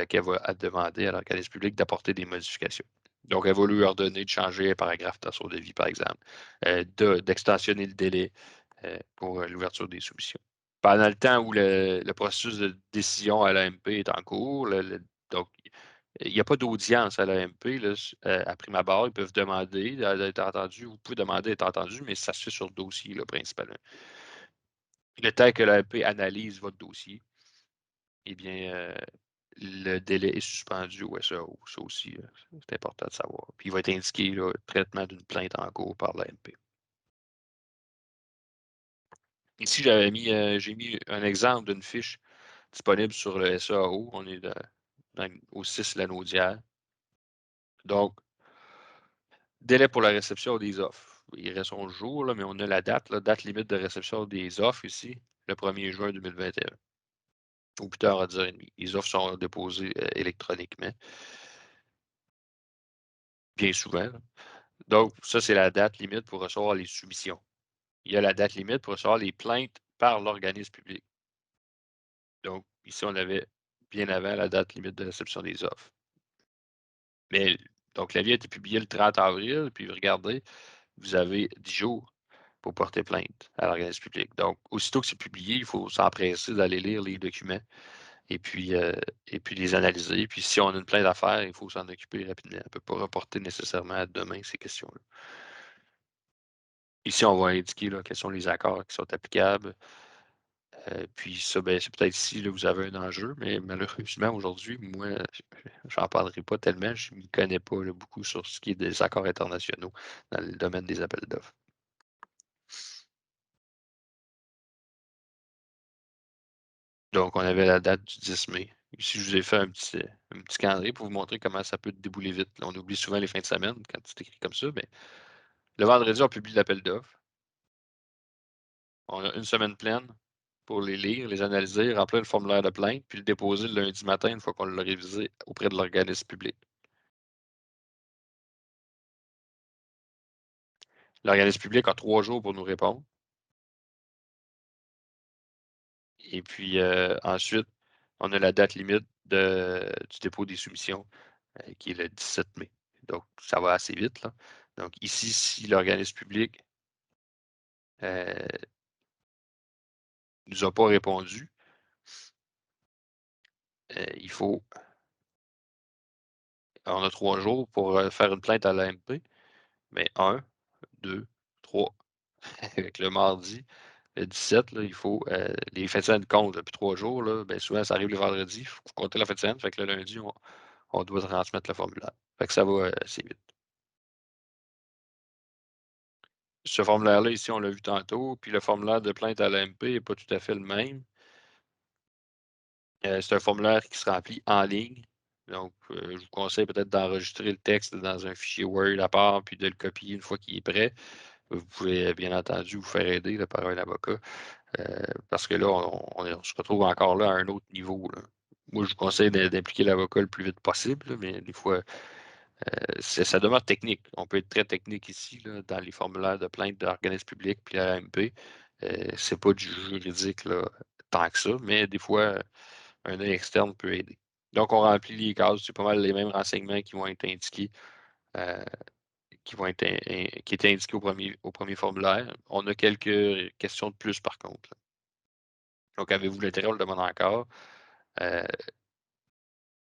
qu'elle va demander à l'organisme public d'apporter des modifications. Donc, elle va lui ordonner de changer un paragraphe dans son devis, par exemple, d'extensionner le délai pour l'ouverture des soumissions. Pendant le temps où le processus de décision à l'AMP est en cours, donc, il n'y a pas d'audience à l'AMP. À prime abord, ils peuvent demander d'être entendus. Vous pouvez demander d'être entendu, mais ça se fait sur le dossier, là, principalement. Le temps que l'AMP analyse votre dossier, eh bien, le délai est suspendu au SAO. Ça aussi, c'est important de savoir. Puis il va être indiqué là, traitement d'une plainte en cours par l'AMP. Ici, j'ai mis un exemple d'une fiche disponible sur le SAO. On est au 6 Lanaudière. Donc, délai pour la réception des offres. Il reste 11 jours, là, mais on a la date limite de réception des offres ici, le 1er juin 2021. Au 8h à 10h30. Les offres sont déposées électroniquement, bien souvent. Là. Donc, ça, c'est la date limite pour recevoir les soumissions. Il y a la date limite pour recevoir les plaintes par l'organisme public. Donc, ici, on avait bien avant la date limite de réception des offres. Mais, donc, l'avis a été publié le 30 avril, puis regardez, vous avez 10 jours pour porter plainte à l'organisme public. Donc, aussitôt que c'est publié, il faut s'empresser d'aller lire les documents et puis les analyser. Puis, si on a une plainte à faire, il faut s'en occuper rapidement. On ne peut pas reporter nécessairement à demain ces questions-là. Ici, on va indiquer là, quels sont les accords qui sont applicables. Puis ça, ben, c'est peut-être ici, là, vous avez un enjeu, mais malheureusement, aujourd'hui, moi, j'en parlerai pas tellement. Je ne m'y connais pas là, beaucoup sur ce qui est des accords internationaux dans le domaine des appels d'offres. Donc, on avait la date du 10 mai. Ici, je vous ai fait un petit calendrier pour vous montrer comment ça peut débouler vite. Là, on oublie souvent les fins de semaine quand c'est écrit comme ça, mais le vendredi, on publie l'appel d'offres. On a une semaine pleine pour les lire, les analyser, remplir le formulaire de plainte, puis le déposer le lundi matin une fois qu'on l'a révisé auprès de l'organisme public. L'organisme public a 3 jours pour nous répondre. Et puis ensuite, on a la date limite du dépôt des soumissions, qui est le 17 mai. Donc, ça va assez vite, là. Donc, ici, si l'organisme public ne nous a pas répondu, il faut. On a 3 jours pour faire une plainte à l'AMP, mais 1, 2, 3. Avec le mardi, le 17, là, il faut. Les fins de semaine comptent depuis 3 jours. Là, bien souvent, ça arrive le vendredi. Il faut compter la fin de semaine. Fait que le lundi, on doit transmettre le formulaire. Fait que ça va assez vite. Ce formulaire-là, ici, on l'a vu tantôt, puis le formulaire de plainte à l'AMP n'est pas tout à fait le même. C'est un formulaire qui se remplit en ligne. Donc, je vous conseille peut-être d'enregistrer le texte dans un fichier Word à part, puis de le copier une fois qu'il est prêt. Vous pouvez bien entendu vous faire aider là, par un avocat, parce que là, on se retrouve encore là à un autre niveau, là. Moi, je vous conseille d'impliquer l'avocat le plus vite possible, là, mais des fois, ça demeure technique. On peut être très technique ici, là, dans les formulaires de plainte d'organismes publics puis à l'AMP. C'est pas du juridique là, tant que ça, mais des fois, un œil externe peut aider. Donc, on remplit les cases, c'est pas mal les mêmes renseignements qui vont être indiqués, euh, qui étaient indiqués au premier formulaire. On a quelques questions de plus par contre, là. Donc, avez-vous l'intérêt, on le demande encore. Euh,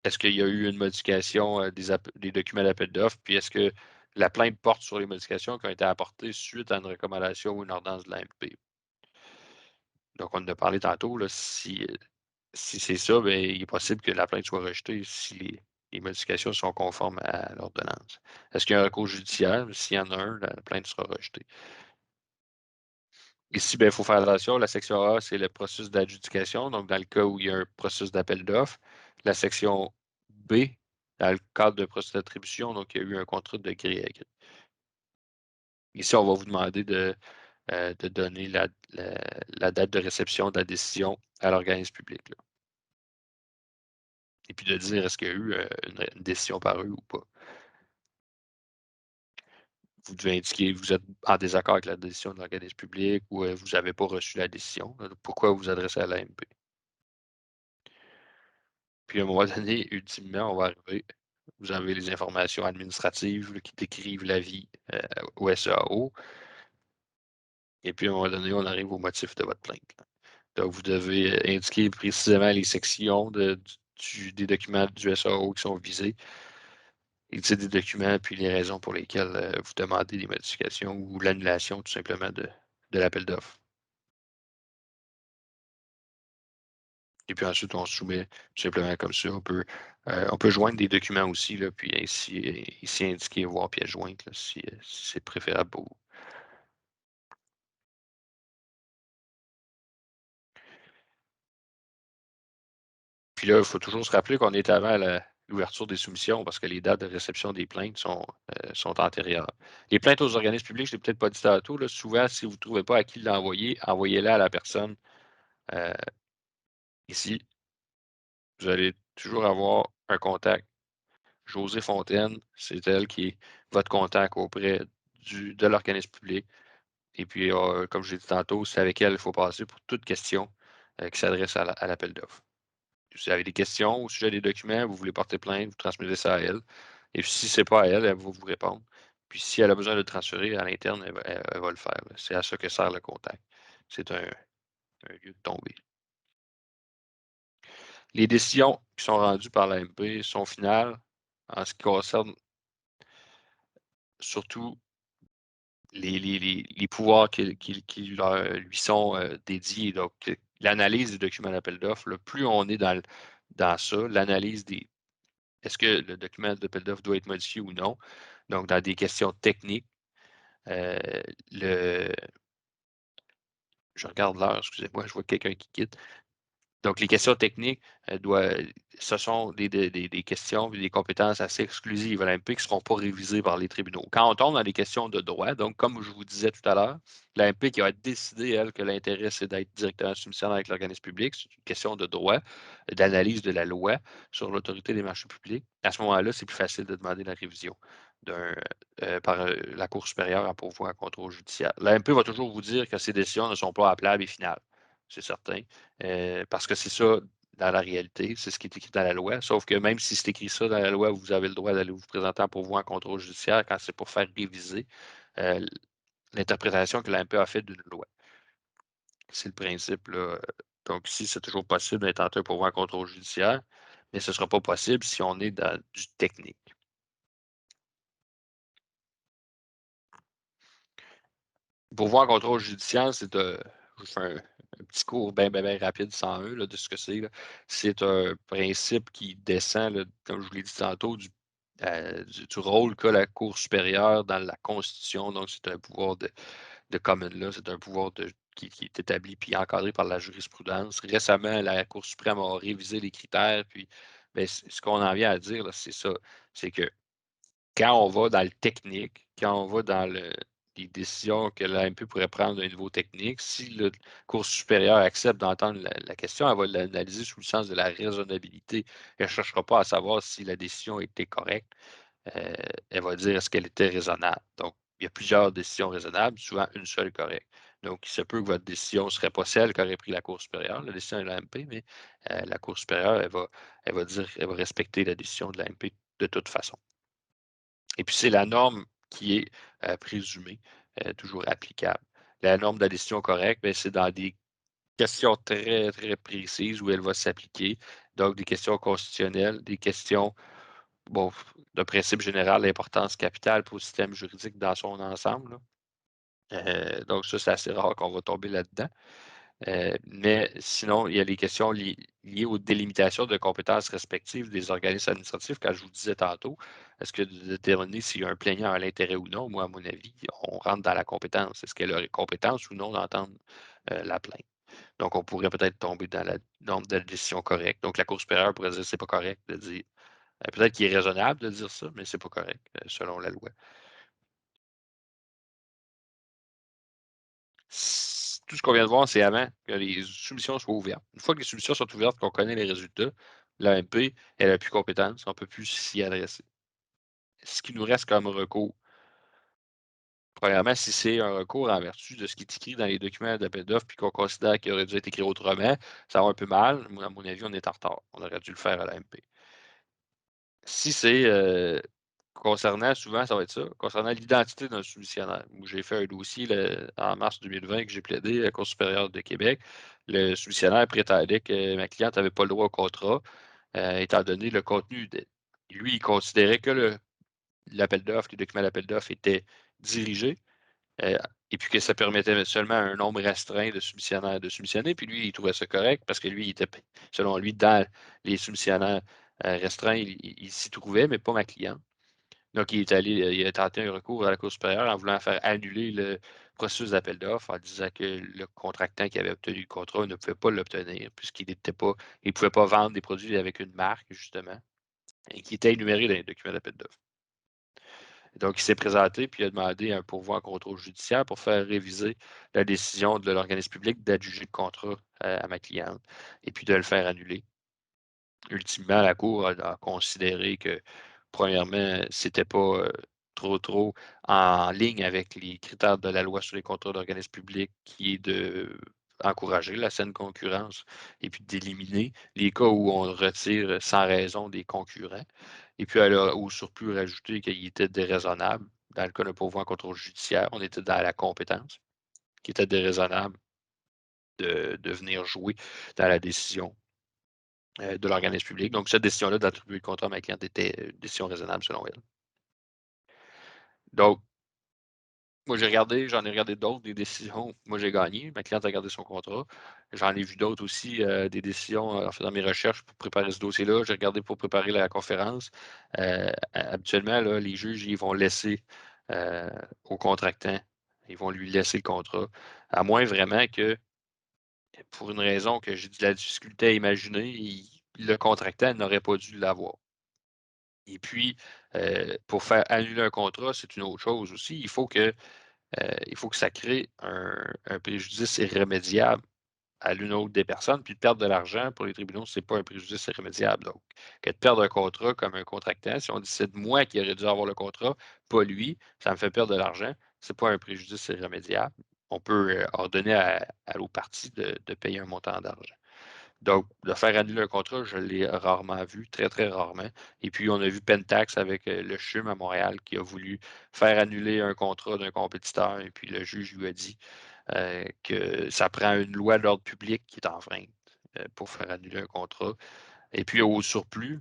Est-ce qu'il y a eu une modification des documents d'appel d'offres? Puis est-ce que la plainte porte sur les modifications qui ont été apportées suite à une recommandation ou une ordonnance de l'AMP? Donc, on en a parlé tantôt. Là, si c'est ça, bien, il est possible que la plainte soit rejetée si les modifications sont conformes à l'ordonnance. Est-ce qu'il y a un recours judiciaire? S'il y en a un, la plainte sera rejetée. Ici, bien, il faut faire attention. La section A, c'est le processus d'adjudication. Donc, dans le cas où il y a un processus d'appel d'offres. La section B, dans le cadre de processus d'attribution, donc il y a eu un contrat de gré à gré. Ici, on va vous demander de donner la date de réception de la décision à l'organisme public, là. Et puis de dire est-ce qu'il y a eu une décision par eux ou pas. Vous devez indiquer que vous êtes en désaccord avec la décision de l'organisme public ou vous n'avez pas reçu la décision. Pourquoi vous vous adressez à l'AMP? Puis à un moment donné, ultimement, on va arriver. Vous avez les informations administratives là, qui décrivent l'avis au SAO. Et puis à un moment donné, on arrive au motif de votre plainte, là. Donc, vous devez indiquer précisément les sections des documents du SAO qui sont visés, les titres des documents, puis les raisons pour lesquelles vous demandez des modifications ou l'annulation tout simplement de l'appel d'offres. Et puis ensuite, on soumet simplement comme ça. On peut joindre des documents aussi, là, puis ici indiquer voir pièce jointe, là, si c'est préférable pour vous. Puis là, il faut toujours se rappeler qu'on est avant l'ouverture des soumissions parce que les dates de réception des plaintes sont antérieures. Les plaintes aux organismes publics, je ne l'ai peut-être pas dit tantôt, là, souvent, si vous ne trouvez pas à qui l'envoyer, envoyez-la à la personne euh, ici. Vous allez toujours avoir un contact. Josée Fontaine, c'est elle qui est votre contact auprès de l'organisme public. Et puis, comme je l'ai dit tantôt, c'est avec elle qu'il faut passer pour toute question qui s'adresse à l'appel d'offres. Si vous avez des questions au sujet des documents, vous voulez porter plainte, vous transmettez ça à elle. Et si ce n'est pas à elle, elle va vous répondre. Puis si elle a besoin de le transférer à l'interne, elle va le faire, là. C'est à ça que sert le contact. C'est un lieu de tomber. Les décisions qui sont rendues par l'AMP sont finales en ce qui concerne surtout les pouvoirs qui lui sont dédiés. Donc, l'analyse des documents d'appel d'offres, plus on est dans ça, l'analyse des est-ce que le document d'appel d'offres doit être modifié ou non? Donc, dans des questions techniques, euh, le, je regarde l'heure, excusez-moi, je vois quelqu'un qui quitte. Donc, les questions techniques, ce sont des questions et des compétences assez exclusives à l'AMP qui ne seront pas révisées par les tribunaux. Quand on tombe dans les questions de droit, donc comme je vous disais tout à l'heure, l'AMP qui va décider, elle, que l'intérêt, c'est d'être directement soumissionnaire avec l'organisme public, c'est une question de droit, d'analyse de la loi sur l'autorité des marchés publics. À ce moment-là, c'est plus facile de demander la révision par la Cour supérieure en pourvoi à contrôle judiciaire. L'AMP va toujours vous dire que ces décisions ne sont pas appellables et finales. C'est certain. Parce que c'est ça dans la réalité, c'est ce qui est écrit dans la loi. Sauf que même si c'est écrit ça dans la loi, vous avez le droit d'aller vous présenter en pourvoi en contrôle judiciaire quand c'est pour faire réviser euh, l'interprétation que l'AMP a faite d'une loi. C'est le principe, là. Donc, ici, c'est toujours possible d'intenter un pourvoi en contrôle judiciaire, mais ce ne sera pas possible si on est dans du technique. Pourvoi en contrôle judiciaire, c'est je fais un petit cours bien rapide sans eux là, de ce que c'est. C'est un principe qui descend, là, comme je vous l'ai dit tantôt, du rôle qu'a la Cour supérieure dans la Constitution. Donc, c'est un pouvoir de common law, c'est un pouvoir qui est établi puis encadré par la jurisprudence. Récemment, la Cour suprême a révisé les critères, puis ben, ce qu'on en vient à dire, c'est ça. C'est que quand on va dans le technique, quand on va dans les décisions que l'AMP pourrait prendre au niveau technique, si le cours supérieur accepte d'entendre la question, elle va l'analyser sous le sens de la raisonnabilité. Elle ne cherchera pas à savoir si la décision était correcte. Euh, Elle va dire est-ce qu'elle était raisonnable. Donc, il y a plusieurs décisions raisonnables, souvent une seule correcte. Donc, il se peut que votre décision ne serait pas celle qu'aurait pris la Cour supérieure, la décision de l'AMP, mais la Cour supérieure, elle va respecter la décision de l'AMP de toute façon. Et puis, c'est la norme qui est présumée, toujours applicable. La norme de la décision correcte, ben, c'est dans des questions très, très précises où elle va s'appliquer. Donc, des questions constitutionnelles, des questions, bon, de principe général, l'importance capitale pour le système juridique dans son ensemble. Donc, ça, c'est assez rare qu'on va tomber là-dedans. Mais sinon, il y a les questions liées aux délimitations de compétences respectives des organismes administratifs. Quand je vous disais tantôt, est-ce que de déterminer s'il y a un plaignant à l'intérêt ou non, moi, à mon avis, on rentre dans la compétence. Est-ce qu'elle aurait compétence ou non d'entendre la plainte? Donc, on pourrait peut-être tomber dans la norme de la décision correcte. Donc, la Cour supérieure pourrait dire que ce n'est pas correct de dire. Peut-être qu'il est raisonnable de dire ça, mais ce n'est pas correct selon la loi. Tout ce qu'on vient de voir, c'est avant que les soumissions soient ouvertes. Une fois que les soumissions sont ouvertes, qu'on connaît les résultats, l'AMP, elle n'a plus compétence, on ne peut plus s'y adresser. Ce qui nous reste comme recours, premièrement, si c'est un recours en vertu de ce qui est écrit dans les documents d'appel d'offres puis qu'on considère qu'il aurait dû être écrit autrement, ça va un peu mal. Moi, à mon avis, on est en retard. On aurait dû le faire à l'AMP. Si c'est concernant, souvent, ça va être ça, concernant l'identité d'un soumissionnaire. J'ai fait un dossier en mars 2020 que j'ai plaidé à la Cour supérieure de Québec. Le soumissionnaire prétendait que ma cliente n'avait pas le droit au contrat, étant donné le contenu. Lui, il considérait que l'appel d'offres, les documents d'appel d'offres étaient dirigés, euh, et puis que ça permettait seulement à un nombre restreint de soumissionnaires de soumissionner. Puis lui, il trouvait ça correct parce que lui, il était, selon lui, dans les soumissionnaires restreints, il s'y trouvait, mais pas ma cliente. Donc, il a tenté un recours à la Cour supérieure en voulant faire annuler le processus d'appel d'offres en disant que le contractant qui avait obtenu le contrat ne pouvait pas l'obtenir puisqu'il n'était pas, il ne pouvait pas vendre des produits avec une marque, justement, et qui était énuméré dans les documents d'appel d'offres. Donc, il s'est présenté puis il a demandé un pourvoi en contrôle judiciaire pour faire réviser la décision de l'organisme public d'adjuger le contrat à ma cliente et puis de le faire annuler. Ultimement, la Cour a considéré que, premièrement, c'était pas trop en ligne avec les critères de la loi sur les contrats d'organismes publics, qui est d'encourager la saine concurrence et puis d'éliminer les cas où on retire sans raison des concurrents. Et puis, elle a au surplus rajouté qu'il était déraisonnable. Dans le cas d'un pourvoi en contrôle judiciaire, on était dans la compétence, qui était déraisonnable de venir jouer dans la décision de l'organisme public. Donc, cette décision-là d'attribuer le contrat à ma cliente était une décision raisonnable selon elle. Donc, moi, j'en ai regardé d'autres, des décisions. Moi, j'ai gagné. Ma cliente a gardé son contrat. J'en ai vu d'autres aussi, des décisions en faisant mes recherches pour préparer ce dossier-là. J'ai regardé pour préparer la conférence. Habituellement, là, les juges, ils vont laisser au contractant, ils vont lui laisser le contrat, à moins vraiment que pour une raison que j'ai de la difficulté à imaginer, le contractant n'aurait pas dû l'avoir. Et puis, pour faire annuler un contrat, c'est une autre chose aussi. Il faut que ça crée un préjudice irrémédiable à l'une ou l'autre des personnes. Puis de perdre de l'argent pour les tribunaux, ce n'est pas un préjudice irrémédiable. Donc, que de perdre un contrat comme un contractant, si on dit c'est moi qui aurais dû avoir le contrat, pas lui, ça me fait perdre de l'argent, ce n'est pas un préjudice irrémédiable. On peut ordonner à l'autre partie de payer un montant d'argent. Donc, de faire annuler un contrat, je l'ai rarement vu, très, très rarement. Et puis, on a vu Pentax avec le CHUM à Montréal qui a voulu faire annuler un contrat d'un compétiteur. Et puis, le juge lui a dit que ça prend une loi de l'ordre public qui est enfreinte pour faire annuler un contrat. Et puis, au surplus,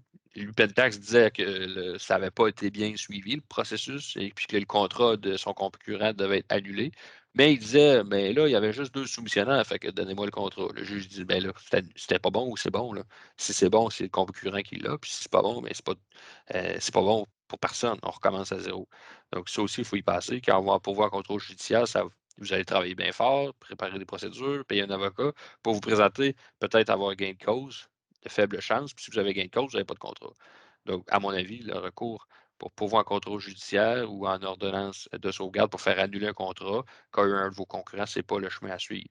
Pentax disait que ça n'avait pas été bien suivi, le processus, et puis que le contrat de son concurrent devait être annulé. Mais il disait, mais là, il y avait juste 2 soumissionnaires, fait que donnez-moi le contrat. Le juge dit, ben là, c'était pas bon ou c'est bon, là. Si c'est bon, c'est le concurrent qui l'a, puis si c'est pas bon, mais c'est pas bon pour personne. On recommence à zéro. Donc, ça aussi, il faut y passer. Quand on va pouvoir contrôle judiciaire, vous allez travailler bien fort, préparer des procédures, payer un avocat pour vous présenter, peut-être avoir gain de cause, de faibles chances. Puis si vous avez gain de cause, vous n'avez pas de contrat. Donc, à mon avis, le recours pour pouvoir en contrôle judiciaire ou en ordonnance de sauvegarde pour faire annuler un contrat qu'a eu un de vos concurrents, ce n'est pas le chemin à suivre.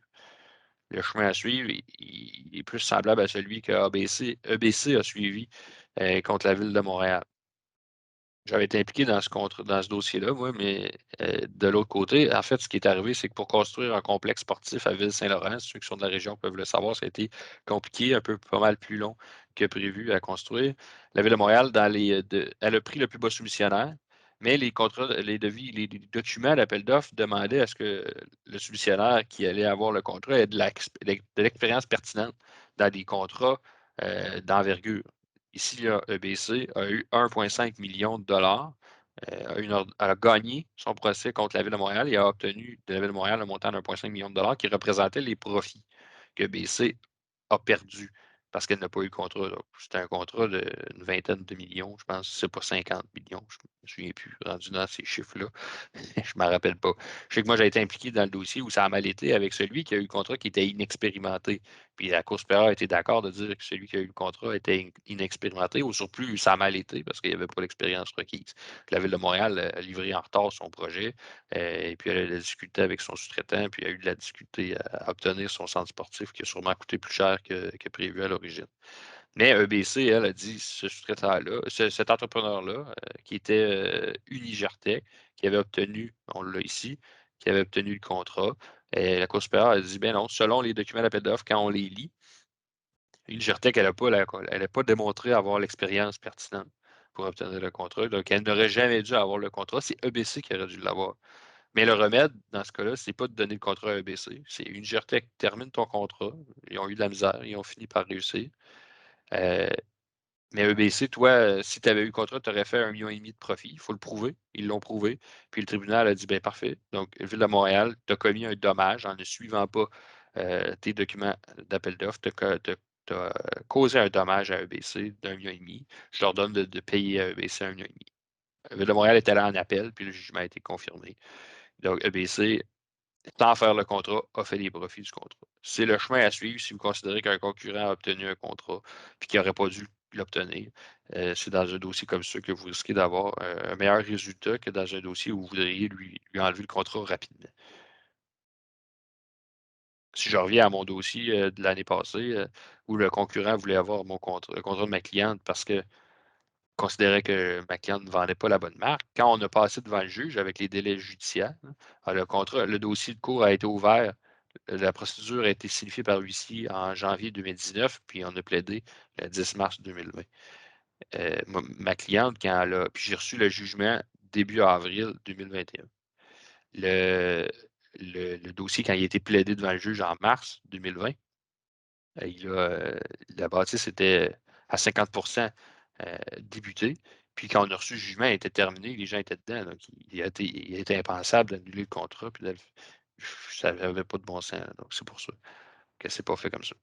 Le chemin à suivre, il est plus semblable à celui que EBC a suivi contre la Ville de Montréal. J'avais été impliqué dans ce dossier-là, moi, mais de l'autre côté, en fait, ce qui est arrivé, c'est que pour construire un complexe sportif à Ville-Saint-Laurent, ceux qui sont de la région peuvent le savoir, ça a été compliqué, un peu pas mal plus long que prévu à construire. La Ville de Montréal, elle a pris le plus bas soumissionnaire, mais les contrats, les devis, les documents d'appel d'offres demandaient à ce que le soumissionnaire qui allait avoir le contrat ait de l'expérience pertinente dans des contrats d'envergure. Ici, là, EBC a eu 1,5 million de dollars, a gagné son procès contre la Ville de Montréal et a obtenu de la Ville de Montréal un montant de 1,5 million de dollars qui représentait les profits que EBC a perdus parce qu'elle n'a pas eu de contrat. C'était un contrat d'une vingtaine de millions, je pense. C'est pas 50 millions, je ne me souviens plus, rendu dans ces chiffres-là. Je ne me rappelle pas. Je sais que moi, j'ai été impliqué dans le dossier où ça a mal été avec celui qui a eu le contrat qui était inexpérimenté. Puis la Cour supérieure a été d'accord de dire que celui qui a eu le contrat était inexpérimenté. Au surplus, ça a mal été parce qu'il n'y avait pas l'expérience requise. Puis la Ville de Montréal a livré en retard son projet. Et puis elle a discuté avec son sous-traitant. Puis il a eu de la difficulté à obtenir son centre sportif qui a sûrement coûté plus cher que prévu à l'origine. Mais EBC, elle, a dit ce sous-traitant-là, cet entrepreneur-là, qui était Unigertech, qui avait obtenu, on l'a ici, qui avait obtenu le contrat. Et la Cour supérieure a dit, bien non, selon les documents d'appel d'offres, quand on les lit, Unigertech, elle n'a pas démontré avoir l'expérience pertinente pour obtenir le contrat. Donc, elle n'aurait jamais dû avoir le contrat. C'est EBC qui aurait dû l'avoir. Mais le remède, dans ce cas-là, c'est pas de donner le contrat à EBC. C'est Unigertech termine ton contrat. Ils ont eu de la misère. Ils ont fini par réussir. Euh, mais EBC, toi, si tu avais eu le contrat, tu aurais fait 1,5 million de profit. Il faut le prouver. Ils l'ont prouvé. Puis le tribunal a dit, bien parfait. Donc, Ville de Montréal, tu as commis un dommage en ne suivant pas tes documents d'appel d'offres. Tu as causé un dommage à EBC d'1,5 million. Je leur donne de payer à EBC 1,5 million. Ville de Montréal est allé en appel, puis le jugement a été confirmé. Donc, EBC, sans faire le contrat, a fait les profits du contrat. C'est le chemin à suivre si vous considérez qu'un concurrent a obtenu un contrat et qu'il n'aurait pas dû l'obtenir. C'est dans un dossier comme ça que vous risquez d'avoir un meilleur résultat que dans un dossier où vous voudriez lui enlever le contrat rapidement. Si je reviens à mon dossier de l'année passée, où le concurrent voulait avoir le contrat de ma cliente parce que considérait que ma cliente ne vendait pas la bonne marque. Quand on a passé devant le juge avec les délais judiciaires, le dossier de cours a été ouvert. La procédure a été signifiée par l'huissier en janvier 2019, puis on a plaidé le 10 mars 2020. Ma cliente, quand elle a, puis j'ai reçu le jugement début avril 2021. Le, le dossier, quand il a été plaidé devant le juge en mars 2020, la bâtisse était à 50% débuté. Puis quand on a reçu le jugement, il était terminé, les gens étaient dedans. Donc il a été impensable d'annuler le contrat. Puis ça n'avait pas de bon sens. Donc c'est pour ça que c'est pas fait comme ça.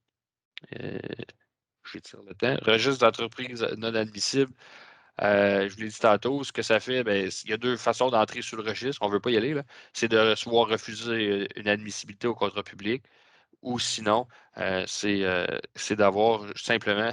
J'étire le temps. Registre d'entreprise non admissible. Je vous l'ai dit tantôt, ce que ça fait, bien, il y a 2 façons d'entrer sur le registre. On ne veut pas y aller, là. C'est de soit refuser une admissibilité au contrat public Ou sinon, c'est d'avoir simplement,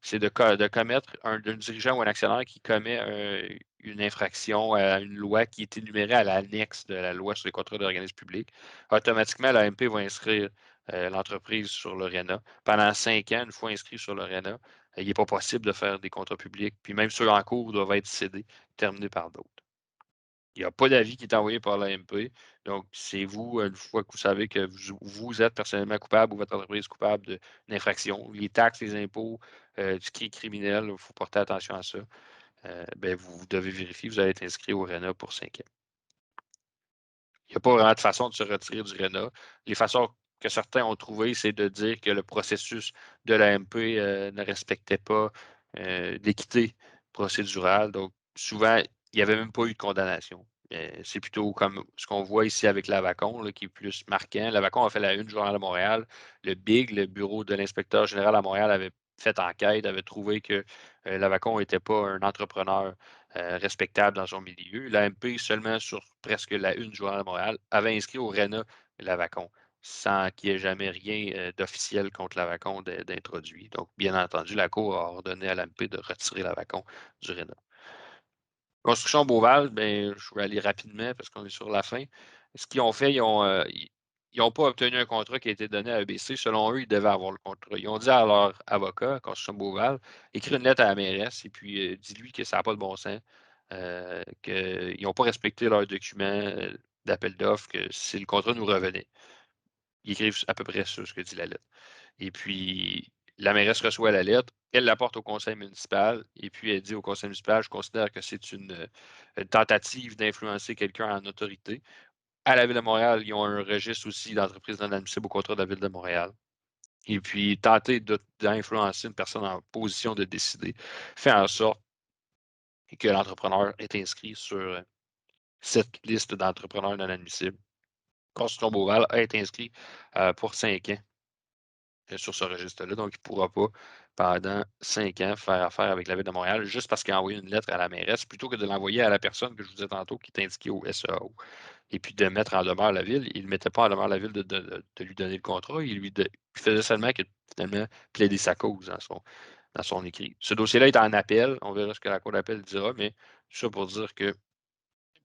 c'est de commettre un dirigeant ou un actionnaire qui commet une infraction à une loi qui est énumérée à l'annexe de la loi sur les contrats d'organismes publics. Automatiquement, l'AMP va inscrire l'entreprise sur le RENA. Pendant 5 ans, une fois inscrit sur le RENA, il n'est pas possible de faire des contrats publics. Puis même ceux en cours doivent être cédés, terminés par d'autres. Il n'y a pas d'avis qui est envoyé par l'AMP. Donc, c'est vous, une fois que vous savez que vous êtes personnellement coupable ou votre entreprise coupable d'une infraction, les taxes, les impôts, ce qui est criminel, il faut porter attention à ça. Ben, vous devez vérifier, vous allez être inscrit au RENA pour 5 ans. Il n'y a pas vraiment de façon de se retirer du RENA. Les façons que certains ont trouvées, c'est de dire que le processus de l'AMP ne respectait pas l'équité procédurale. Donc, souvent, il n'y avait même pas eu de condamnation. C'est plutôt comme ce qu'on voit ici avec l'Avacon, là, qui est plus marquant. L'Avacon a fait la une du Journal de Montréal. Le BIG, le bureau de l'inspecteur général à Montréal, avait fait enquête, avait trouvé que l'Avacon n'était pas un entrepreneur respectable dans son milieu. L'AMP, seulement sur presque la une du Journal de Montréal, avait inscrit au RENA l'Avacon, sans qu'il n'y ait jamais rien d'officiel contre l'Avacon d'introduit. Donc, bien entendu, la Cour a ordonné à l'AMP de retirer l'Avacon du RENA. Construction Beauval, ben, je vais aller rapidement parce qu'on est sur la fin. Ce qu'ils ont fait, ils n'ont pas obtenu un contrat qui a été donné à EBC. Selon eux, ils devaient avoir le contrat. Ils ont dit à leur avocat, Construction Beauval, écris une lettre à la mairesse et puis dis-lui que ça n'a pas de bon sens, qu'ils n'ont pas respecté leurs documents d'appel d'offres, que si le contrat nous revenait. Ils écrivent à peu près ça, ce que dit la lettre. Et puis, la mairesse reçoit la lettre, elle la porte au conseil municipal, et puis elle dit au conseil municipal, je considère que c'est une tentative d'influencer quelqu'un en autorité. À la Ville de Montréal, ils ont un registre aussi d'entreprises non admissibles au contrat de la Ville de Montréal. Et puis, tenter d'influencer une personne en position de décider fait en sorte que l'entrepreneur est inscrit sur cette liste d'entrepreneurs non admissibles. Construction Beauval a été inscrit pour 5 ans sur ce registre-là. Donc, il ne pourra pas, pendant 5 ans, faire affaire avec la Ville de Montréal juste parce qu'il a envoyé une lettre à la mairesse plutôt que de l'envoyer à la personne que je vous disais tantôt qui est indiquée au SEO. Et puis de mettre en demeure la Ville. Il ne mettait pas en demeure la Ville de lui donner le contrat. Il faisait seulement que finalement plaider sa cause dans son écrit. Ce dossier-là est en appel. On verra ce que la Cour d'appel dira, mais tout ça pour dire que.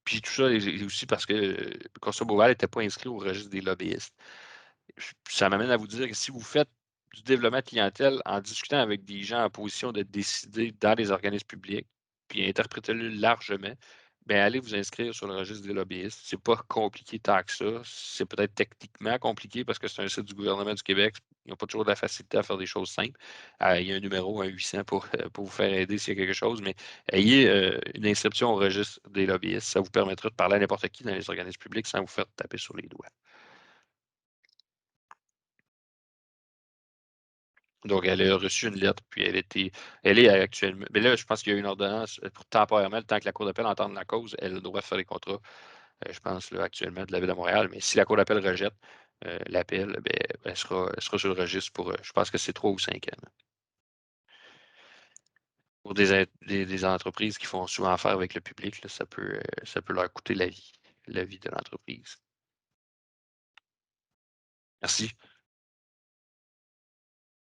Puis tout ça est aussi parce que Consul Beauval n'était pas inscrit au registre des lobbyistes. Ça m'amène à vous dire que si vous faites du développement de clientèle en discutant avec des gens en position de décider dans les organismes publics, puis interprétez-le largement, bien, allez vous inscrire sur le registre des lobbyistes. C'est pas compliqué tant que ça. C'est peut-être techniquement compliqué parce que c'est un site du gouvernement du Québec. Ils n'ont pas toujours de la facilité à faire des choses simples. Il y a un numéro, un 800 pour vous faire aider s'il y a quelque chose, mais ayez une inscription au registre des lobbyistes. Ça vous permettra de parler à n'importe qui dans les organismes publics sans vous faire taper sur les doigts. Donc, elle a reçu une lettre, puis elle est actuellement. Mais là, je pense qu'il y a une ordonnance pour temporairement, le temps que la Cour d'appel entende la cause, elle a le droit de faire les contrats, je pense, là, actuellement, de la Ville de Montréal. Mais si la Cour d'appel rejette l'appel, ben, elle sera sur le registre pour, je pense que c'est 3 ou 5 ans. Pour des entreprises qui font souvent affaire avec le public, là, ça peut leur coûter la vie de l'entreprise. Merci.